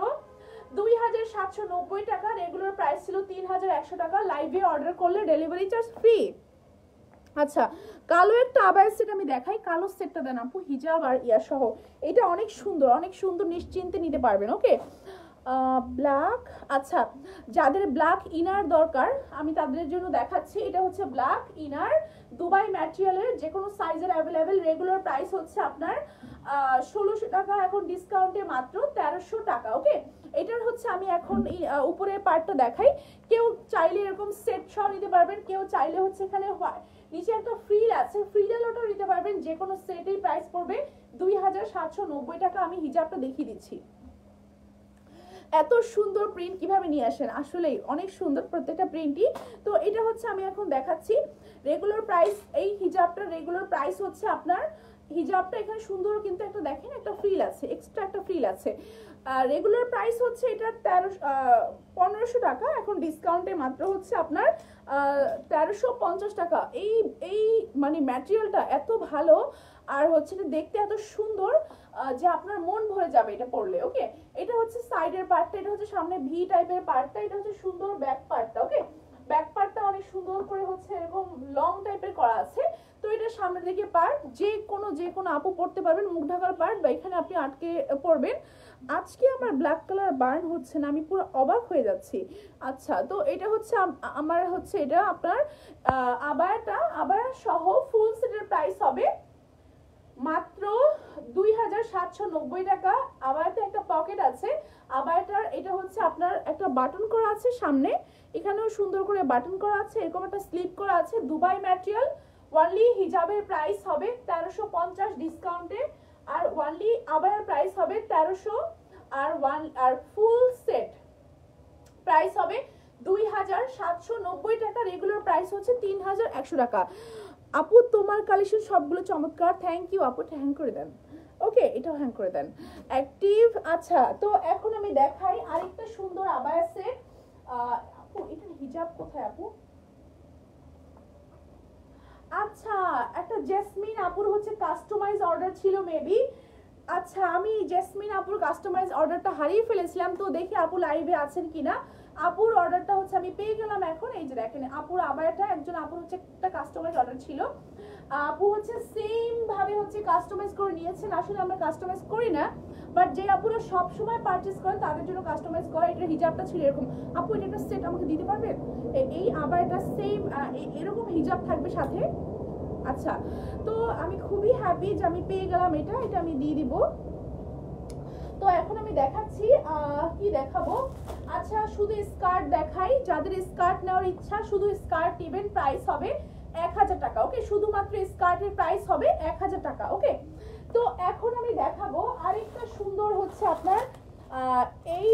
2790 টাকা। রেগুলার প্রাইস ছিল 3100 টাকা। লাইভে অর্ডার করলে ডেলিভারি চার্জ ফ্রি। আচ্ছা, কালো একটা আবায়া সেট আমি দেখাই। কালো সেটটা দেন আপু, হিজাব আর ইয়া সহ। এটা অনেক সুন্দর, অনেক সুন্দর, নিশ্চিন্তে নিতে পারবেন। ওকে, ব্ল্যাক, আচ্ছা যাদের ব্ল্যাক ইনার দরকার আমি তাদের জন্য দেখাচ্ছি। এটা হচ্ছে ব্ল্যাক ইনার, দুবাই ম্যাটেরিয়ালের, যে কোনো সাইজের অ্যাভেলেবেল। রেগুলার প্রাইস হচ্ছে আপনার 1600 টাকা, এখন ডিসকাউন্টে মাত্র 1300 টাকা। ওকে, এটার হচ্ছে আমি এখন উপরের পার্টটা দেখাই। কেউ চাইলে এরকম সেট সহ নিতে পারবেন, কেউ চাইলে হচ্ছে এখানে নিচে একটা ফ্রিল আছে, ফ্রিলেরটাও নিতে পারবেন। যে কোনো সেটের প্রাইস পড়বে 2790 টাকা। আমি হিজাবটা দেখিয়ে দিচ্ছি। এত সুন্দর প্রিন্ট কিভাবে নিয়ে আসেন, আসলেই অনেক সুন্দর প্রত্যেকটা প্রিন্টই। তো এটা হচ্ছে আমি এখন দেখাচ্ছি। রেগুলার প্রাইস এই হিজাবটার রেগুলার প্রাইস হচ্ছে আপনার, হিজাবটা এখানে সুন্দর কিন্তু একটা দেখেন একটা ফ্রিল আছে, এক্সট্রা একটা ফ্রিল আছে। রেগুলার প্রাইস হচ্ছে এটা 1500 টাকা, এখন ডিসকাউন্টে মাত্র হচ্ছে আপনার 1350 টাকা। এই মানে ম্যাটেরিয়ালটা এত ভালো, আর হচ্ছে এটা দেখতে এত সুন্দর যে আপনার মন ভরে যাবে এটা পরলে। ওকে, এটা হচ্ছে সাইডের পার্টটা, এটা হচ্ছে সামনে ভি টাইপের পার্টটা, এটা হচ্ছে সুন্দর ব্যাক পার্টটা। ওকে, ব্যাক পার্টটা অনেক সুন্দর করে হচ্ছে এরকম লং টাইপের করা আছে। তো এটা সামনের দিকে পার্ট, যে কোনো আপু পরতে পারবেন, মুখ ঢাকার পার্ট, বা এখানে আপনি আটকে পরবেন। আজকে আমার ব্ল্যাক কালার বার্ন হচ্ছে না, আমি পুরো অবাক হয়ে যাচ্ছি। আচ্ছা, তো এটা হচ্ছে আমার হচ্ছে এটা আপনার আবায়া সহ ফুল সেটের প্রাইস হবে মাত্র 2790 টাকা। আবায়াতে একটা পকেট আছে, আবায়াটার এটা হচ্ছে আপনার একটা বাটন করা আছে সামনে, এখানেও সুন্দর করে বাটন করা আছে, এরকম একটা স্লিপ করা আছে। Dubai material. ওয়ানলি হিজাবের প্রাইস হবে 1350 ডিসকাউন্টে, আর ওয়ানলি আবায়ার প্রাইস হবে 1300, আর ফুল সেট প্রাইস হবে 2790 টাকা। রেগুলার প্রাইস হচ্ছে 3100 টাকা। আপু তোমার কালেকশন সবগুলো চমৎকার, থ্যাংক ইউ আপু, হ্যাং করে দেন। ওকে, এটাও হ্যাং করে দেন, অ্যাক্টিভ। আচ্ছা, তো এখন আমি দেখাই আরেকটা সুন্দর আবায়া সেট। আপু এটার হিজাব কোথায় আপু? আচ্ছা, একটা জেসমিন আপুর হচ্ছে কাস্টমাইজ অর্ডার ছিল মেবি। আচ্ছা, আমি জেসমিন আপুর কাস্টমাইজ অর্ডারটা হারিয়ে ফেলেছিলাম, তো দেখি আপু লাইভে আছেন কিনা। আপুর অর্ডারটা হচ্ছে আমি পেয়ে গেলাম এখন। এই যে দেখেন আপুর আবায়াটা, একজন আপুর হচ্ছে একটা কাস্টমাইজ অর্ডার ছিল, আপু হচ্ছে সেম ভাবে হচ্ছে কাস্টমাইজ করে নিয়েছেন। আসলে আমরা কাস্টমাইজ করি না, বাট যে আপুরা সব সময় পারচেজ করেন তাদের জন্য কাস্টমাইজ করা। এটা হিজাবটা ছিল এরকম। আপু এটা একটা সেট আমাকে দিতে পারবেন? এই আবায়াটা সেম এরকম হিজাব থাকবে সাথে। আচ্ছা, তো আমি খুবই হ্যাপি যে আমি পেয়ে গেলাম এটা আমি দিয়ে দিব। তো এখন আমি দেখাচ্ছি কি দেখাবো। আচ্ছা, শুধু স্কার্ট দেখাই, যাদের স্কার্ট নেওয়ার ইচ্ছা শুধু স্কার্ট নেবেন, প্রাইস হবে 1000 টাকা। ওকে, শুধুমাত্র স্কার্টের প্রাইস হবে 1000 টাকা। ওকে, তো এখন আমি দেখাবো আরেকটা সুন্দর হচ্ছে আপনার এই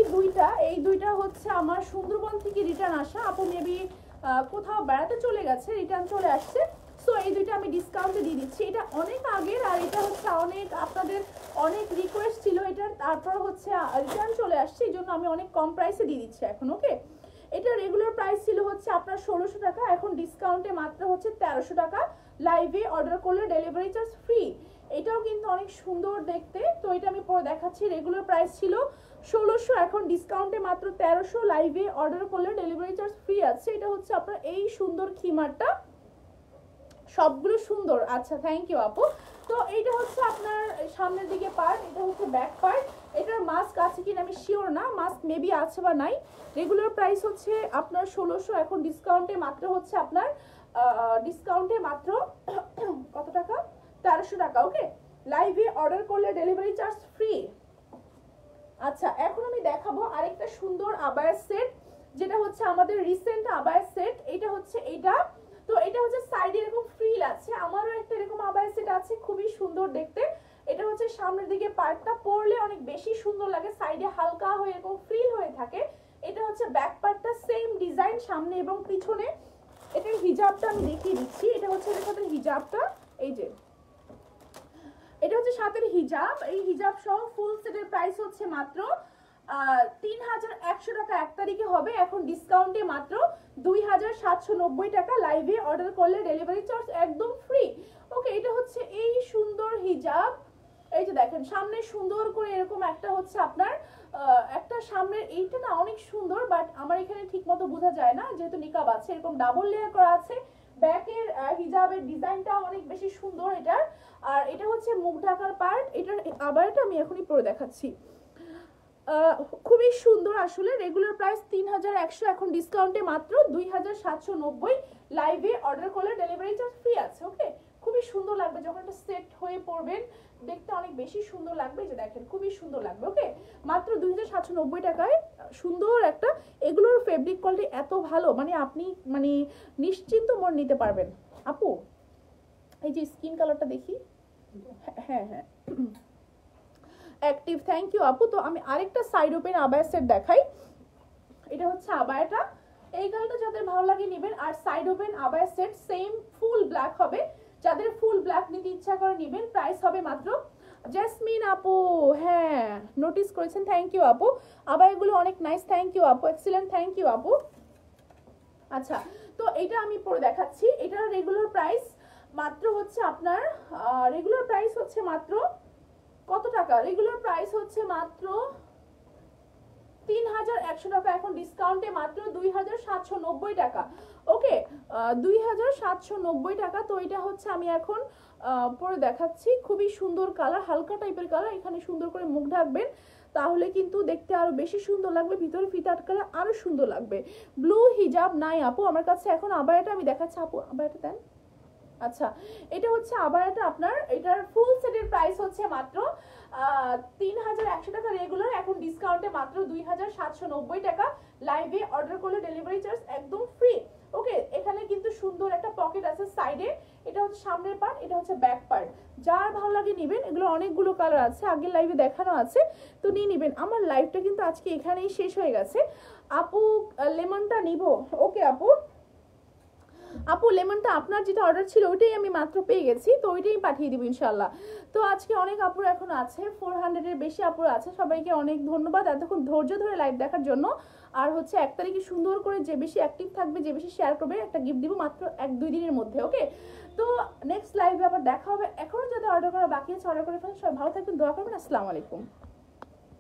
দুইটা হচ্ছে আমার সুন্দরবন থেকে রিটার্ন আসা। আপু মেবি কোথাও বেড়াতে চলে গেছে, রিটার্ন চলে আসছে। সো এই দুইটা আমি ডিসকাউন্টে দিয়ে দিচ্ছি। এটা অনেক আগের, আর এটা হচ্ছে অনেক আপনাদের অনেক রিকোয়েস্ট ছিল এটার, তারপর হচ্ছে রিটার্ন চলে আসছে, এই জন্য আমি অনেক কম প্রাইসে দিয়ে দিচ্ছি এখন। ওকে, এটা রেগুলার প্রাইস ছিল হচ্ছে আপনার 1600 টাকা, এখন ডিসকাউন্টে মাত্র হচ্ছে 1300 টাকা। লাইভে অর্ডার করলে ডেলিভারি চার্জ ফ্রি। এটাও কিন্তু অনেক সুন্দর দেখতে। তো এটা আমি পরে দেখাচ্ছি। রেগুলার প্রাইস ছিল 1600, এখন ডিসকাউন্টে মাত্র 1300। লাইভে অর্ডার করলে ডেলিভারি চার্জ ফ্রি আছে। এটা হচ্ছে আপনার এই সুন্দর খিমারটা, সবগুলো সুন্দর। আচ্ছা, থ্যাংক ইউ আপু। তো এইটা হচ্ছে আপনার সামনের দিকে পার্ট, এটা হচ্ছে ব্যাক পার্ট। এটার মাস্ক আছে কিনা আমি শিওর না, মাস্ক মেবি আছে বা নাই। রেগুলার প্রাইস হচ্ছে আপনার 1600, এখন ডিসকাউন্টে মাত্র হচ্ছে আপনার ডিসকাউন্টে মাত্র কত টাকা? 1300 টাকা। ওকে, লাইভে অর্ডার করলে ডেলিভারি চার্জ ফ্রি। আচ্ছা, এখন আমি দেখাবো আরেকটা সুন্দর আবায়া সেট, যেটা হচ্ছে আমাদের রিসেন্ট আবায়া সেট। এটা হচ্ছে এটা। তো এটা হচ্ছে সাইডে এরকম ফ্রিল আছে, আমারও একটা এরকম আবায়া সেট আছে, খুবই সুন্দর দেখতে। এটা হচ্ছে সামনের দিকে পার্টটা, পরলে অনেক বেশি সুন্দর লাগে, সাইডে হালকা হয়ে এরকম ফ্রিল হয়ে থাকে। এটা হচ্ছে ব্যাক পার্টটা, সেম ডিজাইন সামনে এবং পিছনে। এটার হিজাবটা আমি দেখিয়ে দিচ্ছি। এটা হচ্ছে এর সাথে হিজাবটা, এই যে এটা হচ্ছে সাথের হিজাব। এই হিজাব সহ ফুল সেটের প্রাইস হচ্ছে মাত্র 3100 টাকা। 1 তারিখে হবে, এখন ডিসকাউন্টে মাত্র 2790 টাকা। লাইভে অর্ডার করলে ডেলিভারি চার্জ একদম ফ্রি। ওকে, এটা হচ্ছে এই সুন্দর হিজাব। এই যে দেখেন সামনে সুন্দর করে এরকম একটা হচ্ছে আপনার একটা সামনের, এইটা না অনেক সুন্দর, বাট আমার এখানে ঠিক মতো বোঝা যায় না যেহেতু নিকাব আছে। এরকম ডাবল লেয়ার করা আছে। ব্যাকের হিজাবের ডিজাইনটা অনেক বেশি সুন্দর এটার। আর এটা হচ্ছে মুখ ঢাকার পার্ট। এটার আবার এটা আমি এখনই পরে দেখাচ্ছি। খুবই সুন্দর আসলে। রেগুলার প্রাইস 3100, এখন ডিসকাউন্টে মাত্র 2790। লাইভে অর্ডার করলে ডেলিভারি চার্জ ফ্রি আছে। ওকে, খুবই সুন্দর লাগবে যখন এটা সেট হয়ে পড়বেন, দেখতে অনেক বেশি সুন্দর লাগবে। এই যে দেখেন খুবই সুন্দর লাগবে। ওকে, মাত্র 2790 টাকায় সুন্দর একটা। এগুলোর ফেব্রিক কোয়ালিটি এত ভালো, মানে আপনি মানে নিশ্চিন্ত মন নিতে পারবেন। আপু এই যে স্কিন কালারটা দেখি, হ্যাঁ হ্যাঁ অ্যাক্টিভ, থ্যাংক ইউ আপু। তো আমি আরেকটা সাইড ওপেন আবায়া সেট দেখাই। এটা হচ্ছে আবায়াটা, এই কালারটা যাদের ভালো লাগে নেবেন। আর সাইড ওপেন আবায়া সেট সেম ফুল ব্ল্যাক হবে, যাদের ফুল ব্ল্যাক নিতে ইচ্ছা করে নেবেন। প্রাইস হবে মাত্র, জেসমিন আপু হ্যাঁ নোটিস করেছেন, থ্যাংক ইউ আপু। আবায়াগুলো অনেক নাইস, থ্যাংক ইউ আপু, এক্সিলেন্ট, থ্যাংক ইউ আপু। আচ্ছা, তো এটা আমি পরে দেখাচ্ছি। এটার রেগুলার প্রাইস মাত্র হচ্ছে আপনার রেগুলার প্রাইস হচ্ছে মাত্র কত টাকা? রেগুলার প্রাইস হচ্ছে মাত্র 3100 টাকা, এখন ডিসকাউন্টে মাত্র 2790 টাকা। ওকে, 2790 টাকা। তো এটা হচ্ছে আমি এখন পরে দেখাচ্ছি। খুবই সুন্দর কালার, হালকা টাইপের কালার। এখানে সুন্দর করে মুখ ঢাকবেন, তাহলে কিন্তু দেখতে আরো বেশি সুন্দর লাগবে। ভিতরে ফিতা আটকালে আরো সুন্দর লাগবে। ব্লু হিজাব নাই আপু আমার কাছে এখন। আবায়াটা আমি দেখাচ্ছি আপু, আবায়াটা দেন। আচ্ছা, এটা হচ্ছে আবায়াটা আপনার। এটার ফুল সেটের প্রাইস হচ্ছে মাত্র 3100 টাকা রেগুলার, এখন ডিসকাউন্টে মাত্র 2790 টাকা। লাইভে অর্ডার করলে ডেলিভারি চার্জ একদম ফ্রি। ওকে, এখানে কিন্তু সুন্দর একটা পকেট আছে সাইডে। এটা হচ্ছে সামনের পার্ট, এটা হচ্ছে ব্যাক পার্ট। যার ভালো লাগে নেবেন। এগুলো অনেকগুলো কালার আছে, আগের লাইভে দেখানো আছে, তো নিয়ে নেবেন। আমার লাইভটা কিন্তু আজকে এখানেই শেষ হয়ে গেছে। আপু লেমনটা নিব। ওকে আপু, আপু লেমনটা আপনার যেটা অর্ডার ছিল ওইটাই আমি মাত্র পেয়ে গেছি, তো ওইটাই পাঠিয়ে দিব ইনশাল্লাহ। তো আজকে অনেক আপুর এখন আছে, 400 এর বেশি আপুর আছে। সবাইকে অনেক ধন্যবাদ এতক্ষণ ধৈর্য ধরে লাইভ দেখার জন্য। আর হচ্ছে 1 তারিখে সুন্দর করে যে বেশি অ্যাক্টিভ থাকবে, যে বেশি শেয়ার করবে, একটা গিফট দিব মাত্র 1-2 দিনের মধ্যে। ওকে, তো নেক্সট লাইভে আবার দেখা হবে। এখনো যাদের অর্ডার করা বাকি আছে অর্ডার করে ফেলেন। সবাই ভালো থাকবেন, দোয়া করবেন। আসসালামু আলাইকুম।